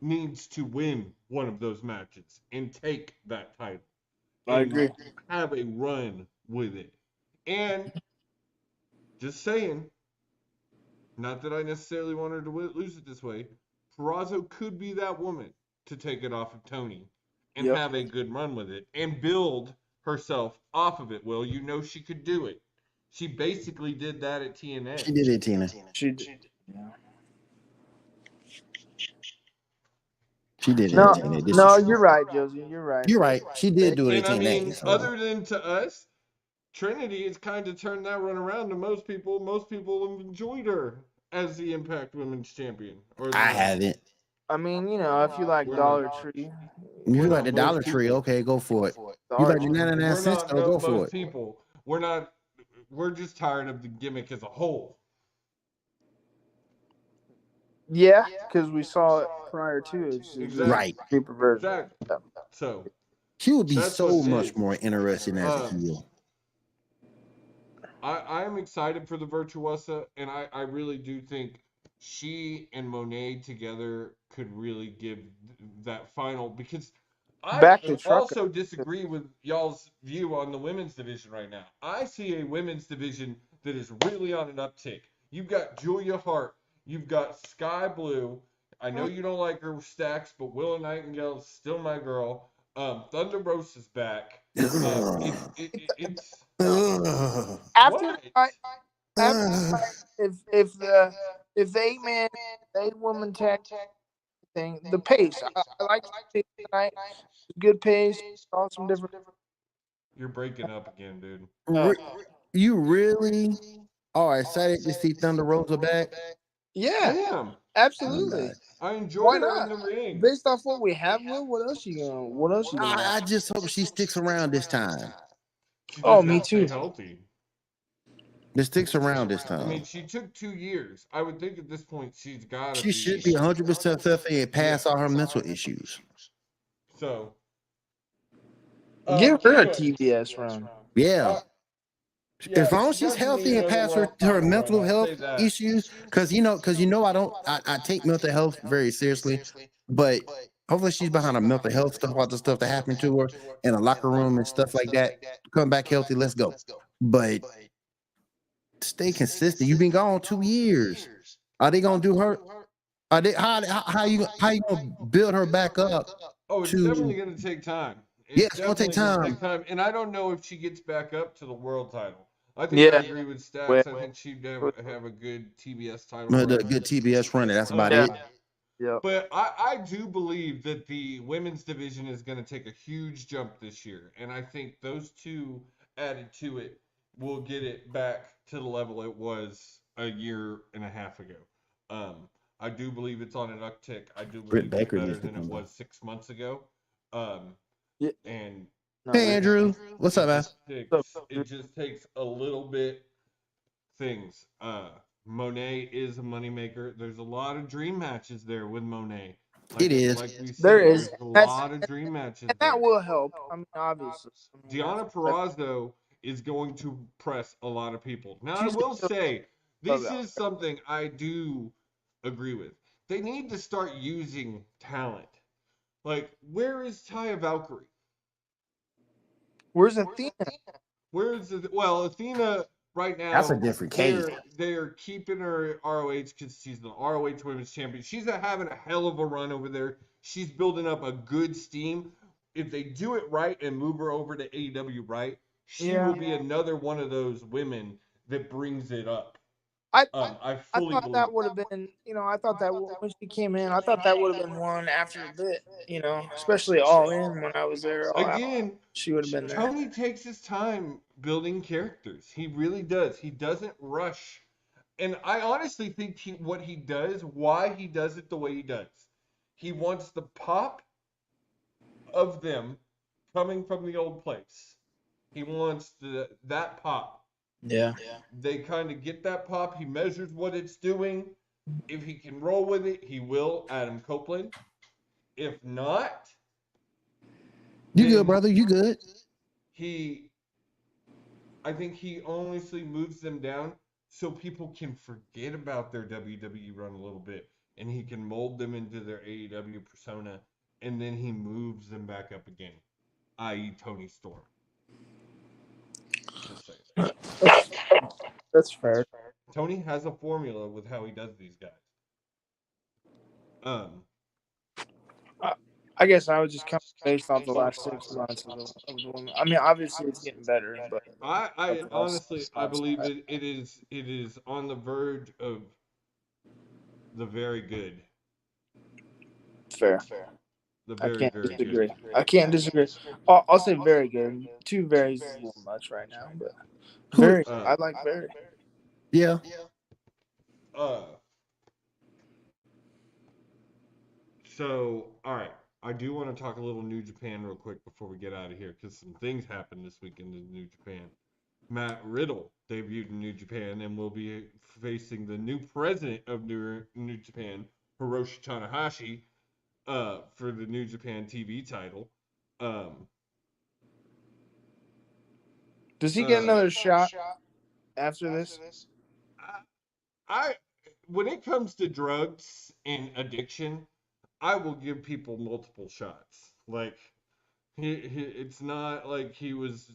needs to win one of those matches and take that title. I And agree. have a run with it. And just saying, not that I necessarily want her to lose it this way, Purrazzo could be that woman to take it off of Tony and Yep. have a good run with it and build herself off of it. Will, you know she could do it. She basically did that at TNA. She did it, Tina. She did. Yeah. She did it No, at TNA. no, you're right, Josie. You're right. You're right. She did do it And at I mean, TNA. So. other than to us, Trinity has kind of turned that run around to most people. Most people have enjoyed her as the Impact Women's Champion. Or I haven't. I mean, you know, if you like We're Dollar not- Tree, You We're like not the most Dollar Tree? people. Okay, go for it. You Dollar like the Tree. 99 We're cents? not Go most for it. people. We're not. We're just tired of the gimmick as a whole. Yeah, because we saw it prior to it. It's just Exactly. Right. cheaper version. Exactly. So She would be That's so what it much is. more interesting as a Um, heel. I am excited for the Virtuosa, and I really do think she and Monet together could really give that final, because I Back to Trucker. also disagree with y'all's view on the women's division right now. I see a women's division that is really on an uptick. You've got Julia Hart, you've got Sky Blue. I know you don't like her stacks, but Willow Nightingale is still my girl. Thunder Rosa's back. It's After what? if the 8-man 8-woman tag thing, the pace. I like the pace tonight. Good pace. Saw some different. You're breaking up again, dude. You really are excited to see Thunder Rosa back? Yeah, Damn, absolutely. I enjoy Why her not? in the ring. Based off what we have, Will, what else you gonna? What else you gonna? I just hope she sticks around this time. She Oh, just me has to stay too. healthy. Just sticks around this I mean, time. she took 2 years. I would think at this point she's got to She should be 100% healthy and pass all her mental issues. So, Give her a anyway, TBS run. Yeah. yeah, As long as she she's doesn't healthy need and another pass her world her title mental run, I'll health say that. issues, because I take mental health very seriously, but hopefully she's behind her mental health stuff, all the stuff that happened to her in the locker room and stuff like that. Come back healthy, let's go. But stay consistent. You've been gone 2 years. Are they gonna do her? Are they how you gonna build her back up? Oh, it's to- definitely going to take time. Yeah, it's gonna take definitely time. take time. And I don't know if she gets back up to the world title. I think Yeah. I agree with Stats. I think she'd have a good TBS title. The run. good TBS runner. That's about Yeah. it. Yep. But I do believe that the women's division is going to take a huge jump this year. And I think those two added to it will get it back to the level it was a year and a half ago. I do believe it's on an uptick. I do Britt believe it's Baker better needs to than it come was 6 months ago. Yeah. And No, Hey Andrew, what's up, man? it just takes a little bit things. Monet is a moneymaker. There's a lot of dream matches there with Monet. It is. Like we said, There is. there's a That's- lot of dream matches and there. that will help. I mean, obviously. Deonna Purrazzo is going to press a lot of people. Now, I She's will gonna- say, this Oh, is something I do agree with. They need to start using talent. Like, where is Taya Valkyrie? Where's Athena? Where's Athena right now? That's a different case. They're keeping her ROH because she's the ROH Women's Champion. She's having a hell of a run over there. She's building up a good steam. If they do it right and move her over to AEW right, she Yeah. will be another one of those women that brings it up. I I fully thought believe that would have been, I thought that when she came in, I thought that would have been one after a bit, especially All In when I was there. again. She would have been there. Tony takes his time building characters. He really does. He doesn't rush. And I honestly think why he does it the way he does. He wants the pop of them coming from the old place. He wants that pop. Yeah. They kind of get that pop. He measures what it's doing. If he can roll with it, he will. Adam Copeland. If not, You then good, brother? You good? I think he honestly moves them down so people can forget about their WWE run a little bit. and he can mold them into their AEW persona, and then he moves them back up again, i.e. Tony Storm. Just saying. That's fair. Tony has a formula with how he does these guys. I guess I was just kind of based off the last 6 months of the woman. I mean, obviously it's getting better, but I honestly I believe it is on the verge of the very good. fair. The I very, can't very disagree. good. I can't disagree. I'll say very good. 2 varies is a little much right now, but very. I like very. Yeah. So, all right. I do want to talk a little New Japan real quick before we get out of here, because some things happened this weekend in New Japan. Matt Riddle debuted in New Japan and will be facing the new president of New Japan, Hiroshi Tanahashi, for the New Japan TV title. Does he get another shot after this? When it comes to drugs and addiction, I will give people multiple shots. Like, it's not like he was.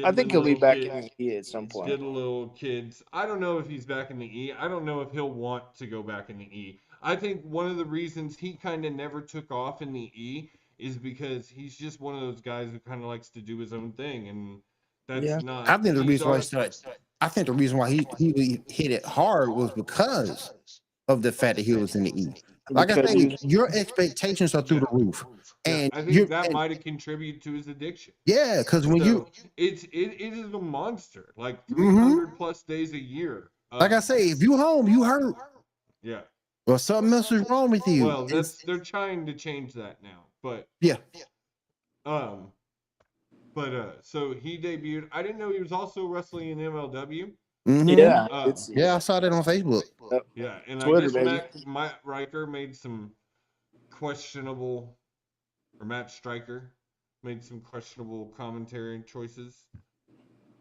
I think he'll be back in the E at some point. Diddle little kids. I don't know if he's back in the E. I don't know if he'll want to go back in the E. I think one of the reasons he kind of never took off in the E is because he's just one of those guys who kind of likes to do his own thing, and that's not. I think the reason why he hit it hard was because of the fact that he was in the E. Like I say, your expectations are through the roof, and I think that might have contributed to his addiction. Yeah, because when it is a monster, like 300 plus days a year. Like I say, if you home, you hurt. Yeah. Well, something else is wrong with you. Well, they're trying to change that now, but yeah. So he debuted. I didn't know he was also wrestling in MLW. Yeah, I saw that on Facebook. Yeah, and Twitter, I guess Matt Riker made some questionable, or Matt Stryker made some questionable commentary choices.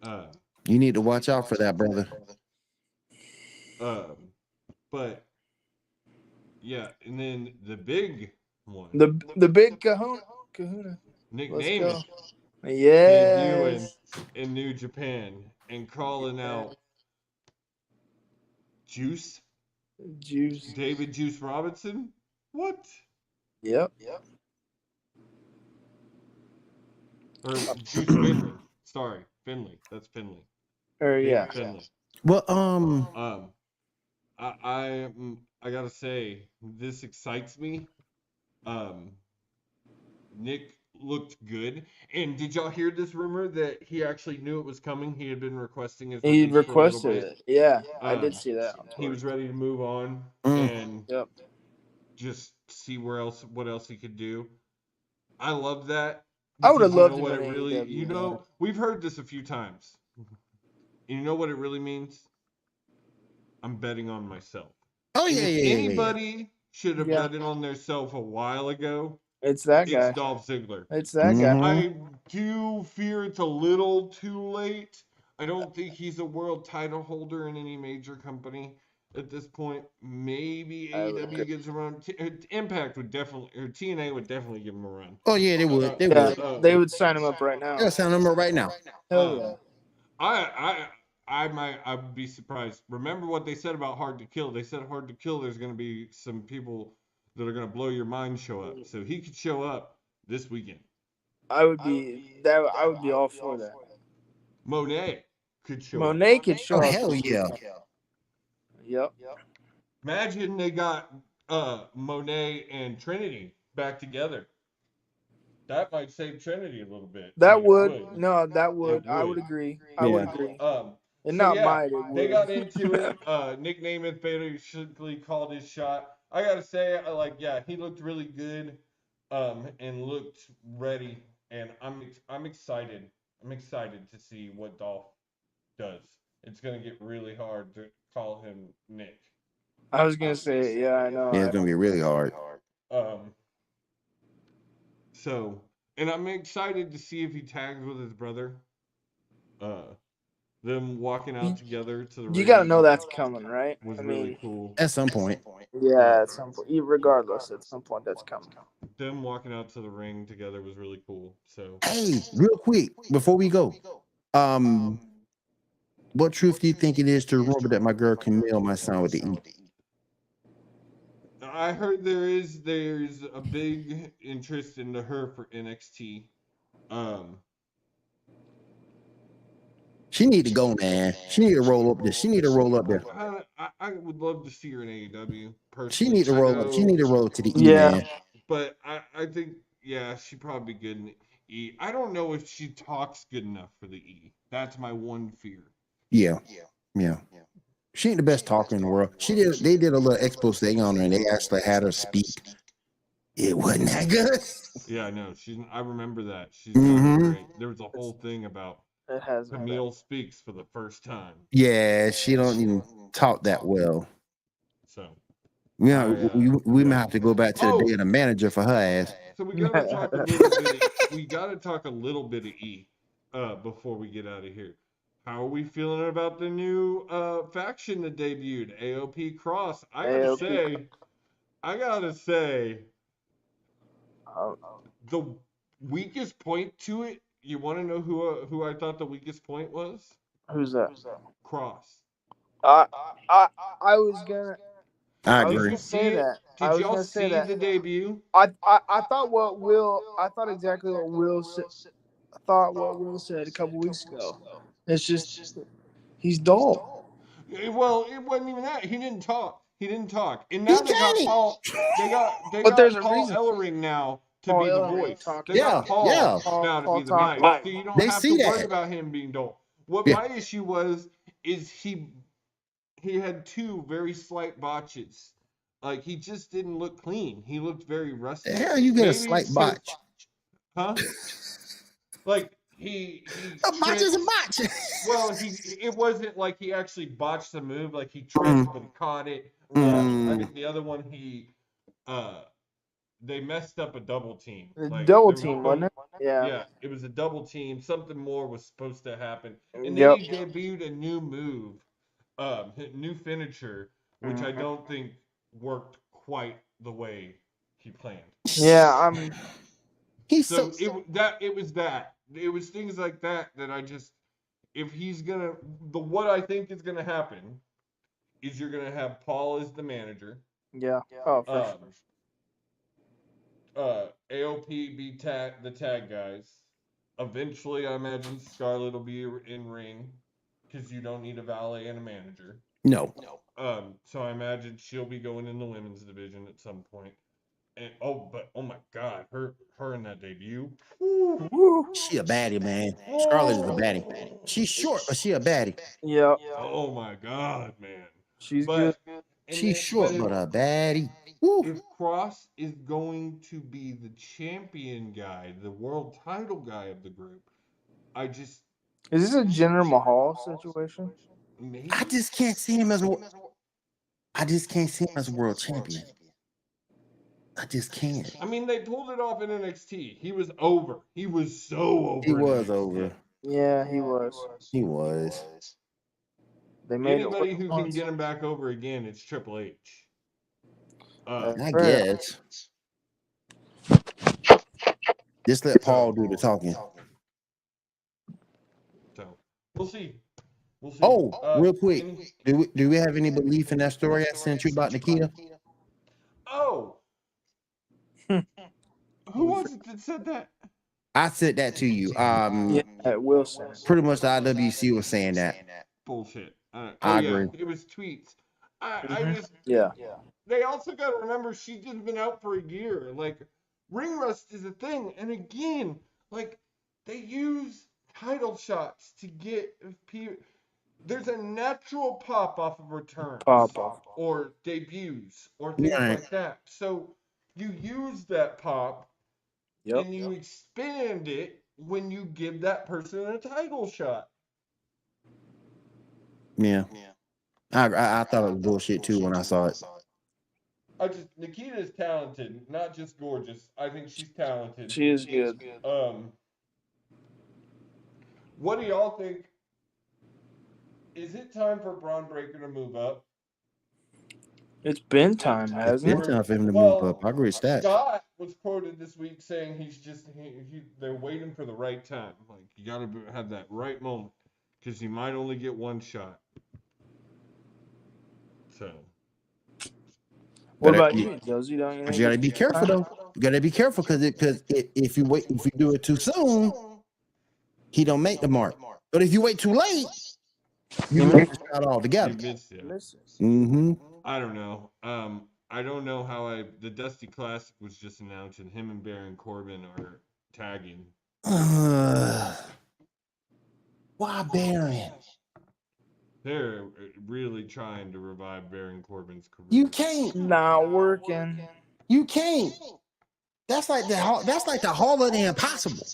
You need to watch out for that, brother. But yeah, and then the big one, the big Kahuna, Nick Naaman, yes, in New Japan and calling out Juice, David Juice Robinson. What? Yep. Or Juice Finley. Sorry, Finley. That's Finley. Yeah. Finley. Well, I gotta say, this excites me. Nick looked good. And did y'all hear this rumor that he actually knew it was coming? He had been requesting his. He requested it. Yeah, I did see that. He was ready to move on and just see what else he could do. I love that. I would have loved what it really. We've heard this a few times. You know what it really means? I'm betting on myself. Oh yeah, Anybody should have betted on themselves a while ago. It's that guy. It's Dolph Ziggler. It's that guy. I do fear it's a little too late. I don't think he's a world title holder in any major company at this point. Maybe AEW gives him a run. Impact would definitely, or TNA would definitely give him a run. Oh yeah, they would. They would sign him up right now. They'll sign him up right now. Hell yeah. I'd be surprised. Remember what they said about Hard to Kill? They said Hard to Kill, there's going to be some people that are going to blow your mind show up. So he could show up this weekend. I would be all for that. Monet could show up. Monet could show up. Oh hell yeah. Yep. Imagine they got Monet and Trinity back together. That might save Trinity a little bit. That would. No, that would. I would agree. I would agree. And so might. They got into it. Nick Naaman basically called his shot. I gotta say, he looked really good, and looked ready, and I'm excited. I'm excited to see what Dolph does. It's gonna get really hard to call him Nick. I was gonna say, yeah, I know. Yeah, it's gonna be really hard. So, and I'm excited to see if he tags with his brother. Them walking out together to the ring. You gotta know that's coming, right? Was really cool. At some point. Yeah, at some point, regardless, at some point that's coming. Them walking out to the ring together was really cool. So, Hey, real quick before we go, what truth do you think it is to rumor that my girl Camille might sign with the E? I heard there's a big interest into her for NXT. She need to go, man. She need to roll up there. She need to roll up there. I would love to see her in AEW personally. She need to roll up. She need to roll to the E, Yeah. man. But I think, yeah, she'd probably be good in the E. I don't know if she talks good enough for the E. That's my one fear. Yeah. She ain't the best talker in the world. They did a little expose on her, and they actually had her speak. It wasn't that good. Yeah, I know. I remember that. She's Mhm. not great. There was a whole thing about It has Camille speaks for the first time. Yeah, she don't even talk that well. So Yeah, we might have to go back to the day of the manager for her ass. So we gotta talk a little bit. We gotta talk a little bit of E before we get out of here. How are we feeling about the new faction that debuted, AOP Cross? I gotta say, the weakest point to it. You want to know who I thought the weakest point was? Who's that? Cross. I was gonna. I I was agree. gonna say that. Did y'all see the debut? I thought I thought exactly what Will said. I thought what Will said a couple weeks ago. It's just he's dull. Well, it wasn't even that. He didn't talk. And now they got can't. Paul. They But got there's a Paul reason. Ellering now to Paul be the Ellering voice. talking. They got Paul Paul now to be the talking. mic. So you don't They have see to worry that. about him being dull. What Yeah. my issue was is he had two very slight botches. Like he just didn't look clean. He looked very rusty. The hell you get a Maybe slight it's botch? Huh? Like he A botch is a botch. Well, it wasn't like he actually botched the move, like he tripped but he caught it. I think the other one they messed up a double team. Like, Double team, wasn't it? Yeah, it was a double team. Something more was supposed to happen. And then Yep. he debuted a new move, new finisher, which I don't think worked quite the way he planned. Yeah, He's So so it was things like that I just, if he's gonna, what I think is gonna happen is you're gonna have Paul as the manager. Yeah. Oh, for sure. AOP be the tag guys. Eventually, I imagine Scarlett will be in ring because you don't need a valet and a manager. no. So I imagine she'll be going in the women's division at some point. And oh my God, her in that debut. Woo. She a baddie, man. Scarlett is a baddie. She's short, but she a baddie. Yeah. Oh my God, man. She's good. She's short, but a baddie. Woo. If Cross is going to be the champion guy, the world title guy of the group, Is this a Jinder Mahal situation? maybe I just can't see him as a world champion. I just can't. I mean, they pulled it off in NXT. He was over. He was so over. He was NXT. over. Yeah, he was. He was. They made Anybody who can get him back over again, it's Triple H. I guess. Just let Paul do the talking. So we'll see. Oh, real quick, do we have any belief in that story I sent you about Nikita? Oh, who was it that said that? I said that to you. Wilson. Pretty much the IWC was saying that. Bullshit. I agree. agree. It was tweets. I just Yeah. They also got to remember she's just been out for a year. Like, ring rust is a thing. And again, like, they use title shots to get people. There's a natural pop off of returns. Or debuts. Or things like that. So, you use that pop. Yep. And you expand it when you give that person a title shot. Yeah. I thought it was bullshit too when I saw it. Nikita is talented, not just gorgeous. I think she's talented. She is good. What do y'all think? Is it time for Braun Breaker to move up? It's been time, It's hasn't been it? time for him to move up. I agree with Stat. Scott was quoted this week saying they're waiting for the right time. Like, you got to have that right moment because you might only get one shot. So. What Better- about you, Josie? Don't you But think you gotta it's be careful time? though. You gotta be careful because if you do it too soon, he don't make the mark. But if you wait too late, you miss the shot altogether. You missed it. Mm-hmm. I don't know. I don't know how the Dusty Classic was just announced, and him and Baron Corbin are tagging. Why Baron? They're really trying to revive Baron Corbin's career. You can't. Not working. You can't. That's like the Hall of the Impossible.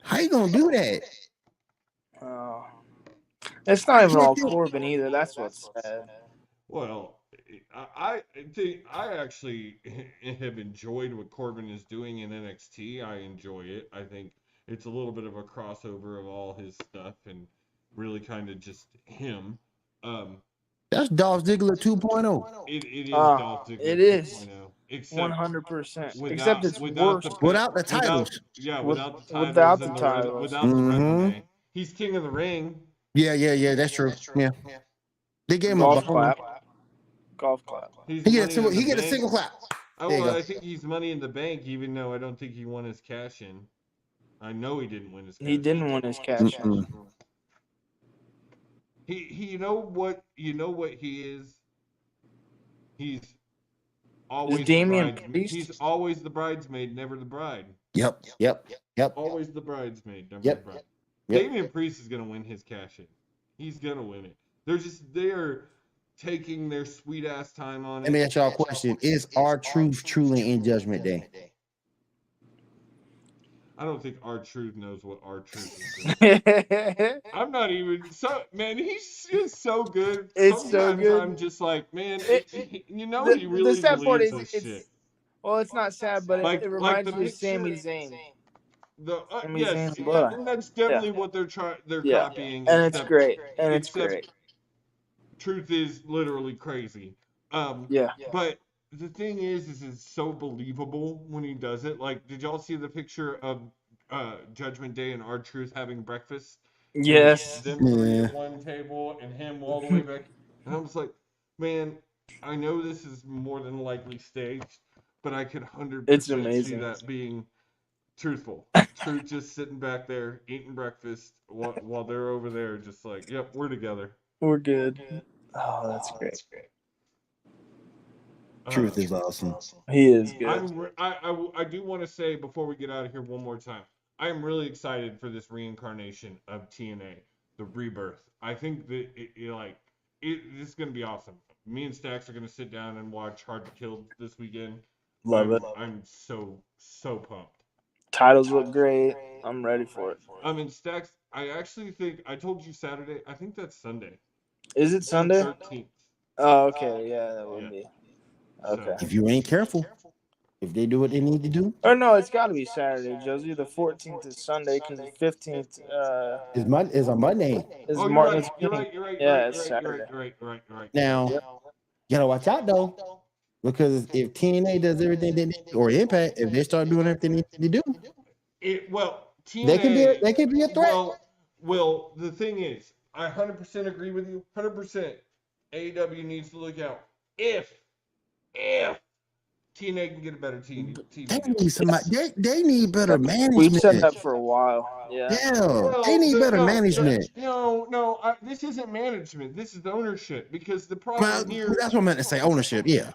How you gonna do that? Oh. It's not even all Corbin either. That's what's sad. Well, I think I actually have enjoyed what Corbin is doing in NXT. I enjoy it. I think it's a little bit of a crossover of all his stuff and really kind of just him. That's Dolph Ziggler 2.0. It is Dolph Ziggler. It is 2.0, except 100%. Except it's without worse. Without the titles. Without the titles. Without the and titles. without the resume. He's king of the ring. Yeah. That's true. Yeah. They gave him Golf a clap. Golf clap. He get a single clap. There you go. I think he's Money in the Bank, even though I don't think he won his cash in. I know he didn't win his cash in. He didn't win his cash in. He you know what he is? He's always he's always the bridesmaid, never the bride. Yep. Always the bridesmaid, never Yep. the bride. Yep. Damian Priest is gonna win his cash in. He's gonna win it. They're taking their sweet ass time on it. Let me ask y'all a question. Is R-Truth truly in Judgment Day? I don't think R-Truth knows what R-Truth is doing. I'm not even man, he's just so good. It's Sometimes so good. I'm just like, man, he The really sad part believes is this shit. Well, it's not sad, but it reminds me of Sami Zayn. Sami Zayn's blood. And that's definitely what they're copying. And it's great. And it's great. Truth is literally crazy. But the thing is it's so believable when he does it. Like, did y'all see the picture of Judgment Day and R-Truth having breakfast? Yes. Them three at one table and him all the way back. And I was like, man, I know this is more than likely staged, but I could 100% see that being truthful. Truth just sitting back there eating breakfast while they're over there just like, yep, we're together. We're good. Oh, that's great. Truth is awesome. He is good. I do want to say before we get out of here one more time, I am really excited for this reincarnation of TNA, the rebirth. I think that this is gonna be awesome. Me and Stacks are gonna sit down and watch Hard to Kill this weekend. Love it. I'm so pumped. Titles look great. I'm ready for it. I mean, Stacks, I actually think I told you Saturday. I think that's Sunday. Is it Sunday? 13th. Oh, okay. Yeah, that would be. Okay. If you ain't careful, if they do what they need to do. Or no, it's got to be Saturday, Josie. The 14th is Sunday because the 15th is a Monday. Is Martin Luther King. You're right. Yeah, it's Saturday. Right. Now, you gotta watch out though, because if TNA does everything they need, or Impact, if they start doing everything they need to do, TNA, they can be a threat. Well, the thing is, I 100% agree with you. 100%. AEW needs to look out if TNA can get a better team. They need somebody. They need better management. We've said that for a while. Yeah. They need better management. No. This isn't management. This is ownership. Because the problem here. That's what I meant to say. Ownership. Yeah.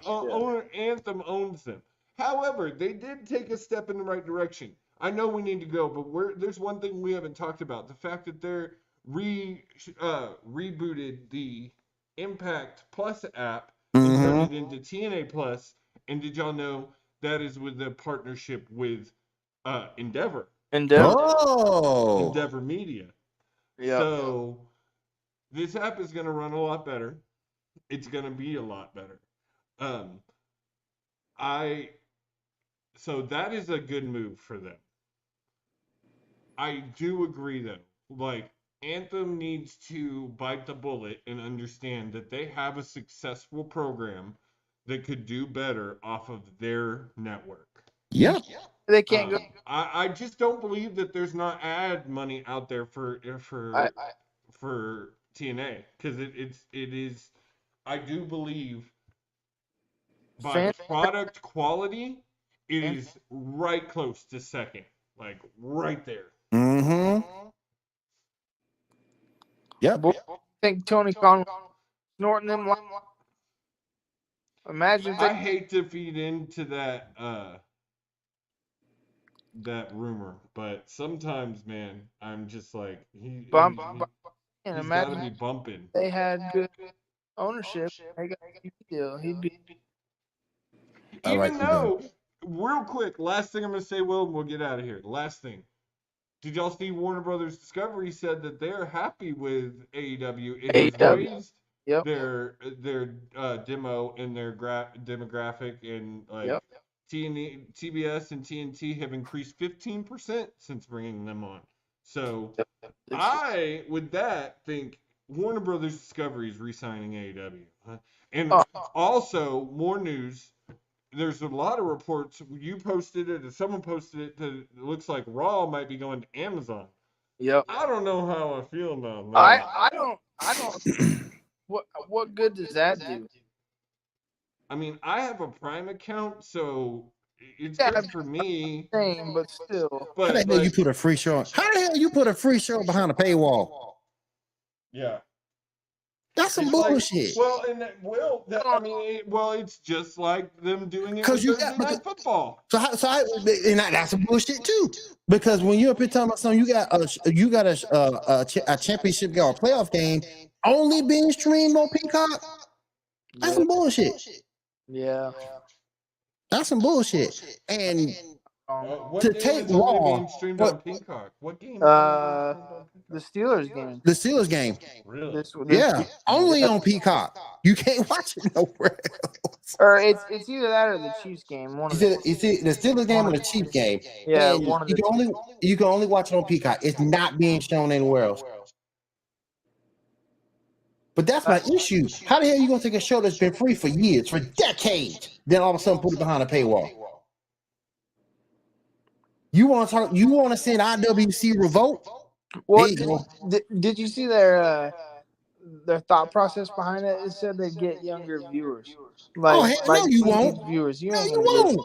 Anthem owns them. However, they did take a step in the right direction. I know we need to go, but there's one thing we haven't talked about: the fact that they're rebooted the Impact Plus app and turned it into TNA Plus. And did y'all know that is with the partnership with Endeavor? Endeavor Media. Yeah. So this app is going to run a lot better. It's going to be a lot better. So that is a good move for them. I do agree though. Like, Anthem needs to bite the bullet and understand that they have a successful program that could do better off of their network. Yeah. They can't go. I just don't believe that there's not ad money out there for TNA, because it is. I do believe by product quality, it is right close to second, like right there. Mm-hmm. Yep. I think Tony Khan snorting them. Imagine. I hate to feed into that that rumor, but sometimes, man, I'm just like he's got to be bumping. They had good ownership. They got a TV deal. He'd be. Even though, real quick, last thing I'm gonna say, Will, and we'll get out of here. Last thing. Did y'all see Warner Brothers Discovery said that they're happy with AEW? It has raised their demo and their demographic, and like TBS and TNT have increased 15% since bringing them on. So I, with that, think Warner Brothers Discovery is re-signing AEW. And also, more news. There's a lot of reports. You posted it, or someone posted it, that it looks like Raw might be going to Amazon. Yep. I don't know how I feel about that. I don't. What good does that do? I mean, I have a Prime account, so it's good for me. Same, but still. How the hell you put a free show? How the hell you put a free show behind a paywall? Yeah. That's some bullshit. It's just like them doing it because you Thursday Night Football. That's some bullshit too. Because when you're up here talking about something, you got a championship game or playoff game only being streamed on Peacock. That's some bullshit. Yeah. That's some bullshit. And to take Raw, being streamed on Peacock? What game? The Steelers game. The Steelers game. Really? Yeah, only on Peacock. You can't watch it nowhere else. Or it's either that or the Chiefs game. You see the Steelers game or the Chiefs game. Yeah, you can only watch it on Peacock. It's not being shown anywhere else. But that's my issue. How the hell are you gonna take a show that's been free for years, for decades, then all of a sudden put it behind a paywall? You want to send IWC revolt? Well, did you see their thought process behind it? It said they get younger viewers. Like, no, you won't. Viewers, you won't.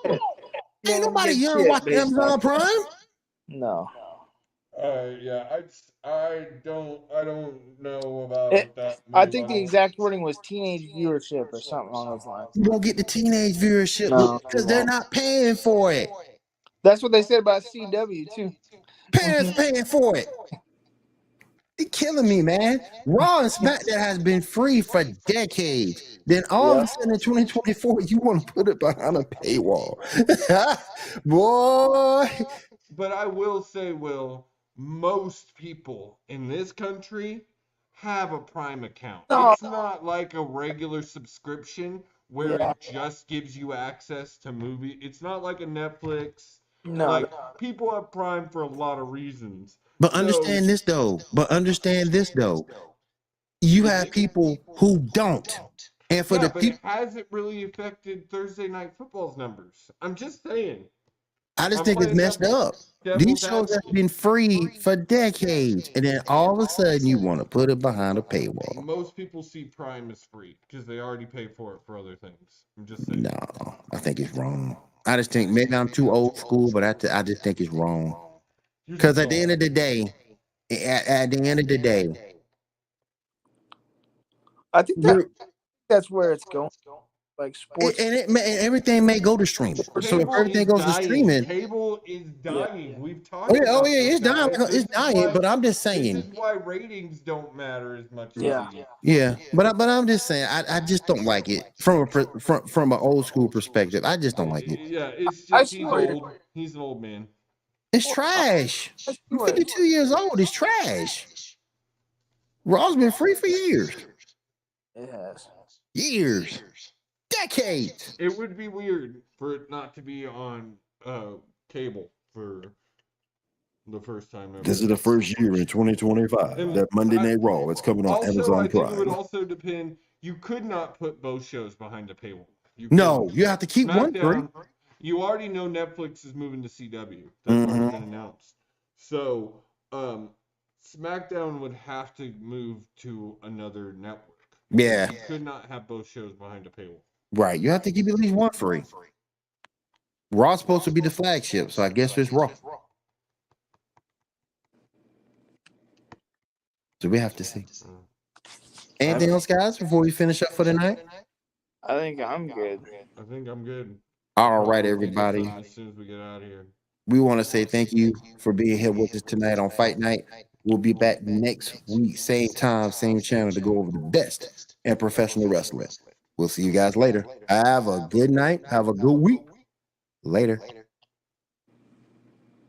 Ain't nobody young watching Amazon Prime. No. I don't know about that. I think the exact wording was teenage viewership or something along those lines. You won't get the teenage viewership because they're not paying for it. That's what they said about CW too. Parents paying for it. They're killing me, man. Raw and SmackDown has been free for decades. Then all of a sudden in 2024, you want to put it behind a paywall. Boy. But I will say, Will, most people in this country have a Prime account. It's not like a regular subscription where it just gives you access to movies. It's not like a Netflix. No. Like, people have Prime for a lot of reasons. But understand this, though. You have people who don't. And for the people, it hasn't really affected Thursday Night Football's numbers. I'm just saying. I just think it's messed up. These shows have been free for decades, and then all of a sudden you want to put it behind a paywall. Most people see Prime as free because they already pay for it for other things. I'm just saying. No, I think it's wrong. I just think maybe I'm too old school, but I just think it's wrong. Because at the end of the day, I think that's where it's going. Like sports, and everything may go to streaming. So if everything goes to streaming, cable is dying. Yeah. We've talked. It's dying. It's dying. But I'm just saying. This is why ratings don't matter as much. Yeah. But I'm just saying. I just don't like it from an old school perspective. I just don't like it. Yeah, it's just he's old. He's an old man. It's trash. I'm 52 years old. It's trash. Raw's been free for years. It has years. Decades. It would be weird for it not to be on cable for the first time ever. This is the first year in 2025 And that Monday Night Raw is coming on also, Amazon I think it would Prime. also depend. You could not put both shows behind a paywall. No, you have to keep one free. SmackDown, you already know Netflix is moving to CW. That's already been announced. So, SmackDown would have to move to another network. Yeah. You could not have both shows behind a paywall. Right. You have to keep at least one free. Raw's supposed to be the flagship, so I guess it's Raw. So we have to see. Anything else, guys, before we finish up for the night? I think I'm good. I think I'm good. All right, everybody. As soon as we get out of here. We want to say thank you for being here with us tonight on Fight Night. We'll be back next week, same time, same channel, to go over the best in professional wrestling. We'll see you guys later. Have a good night. Have a good week. Later.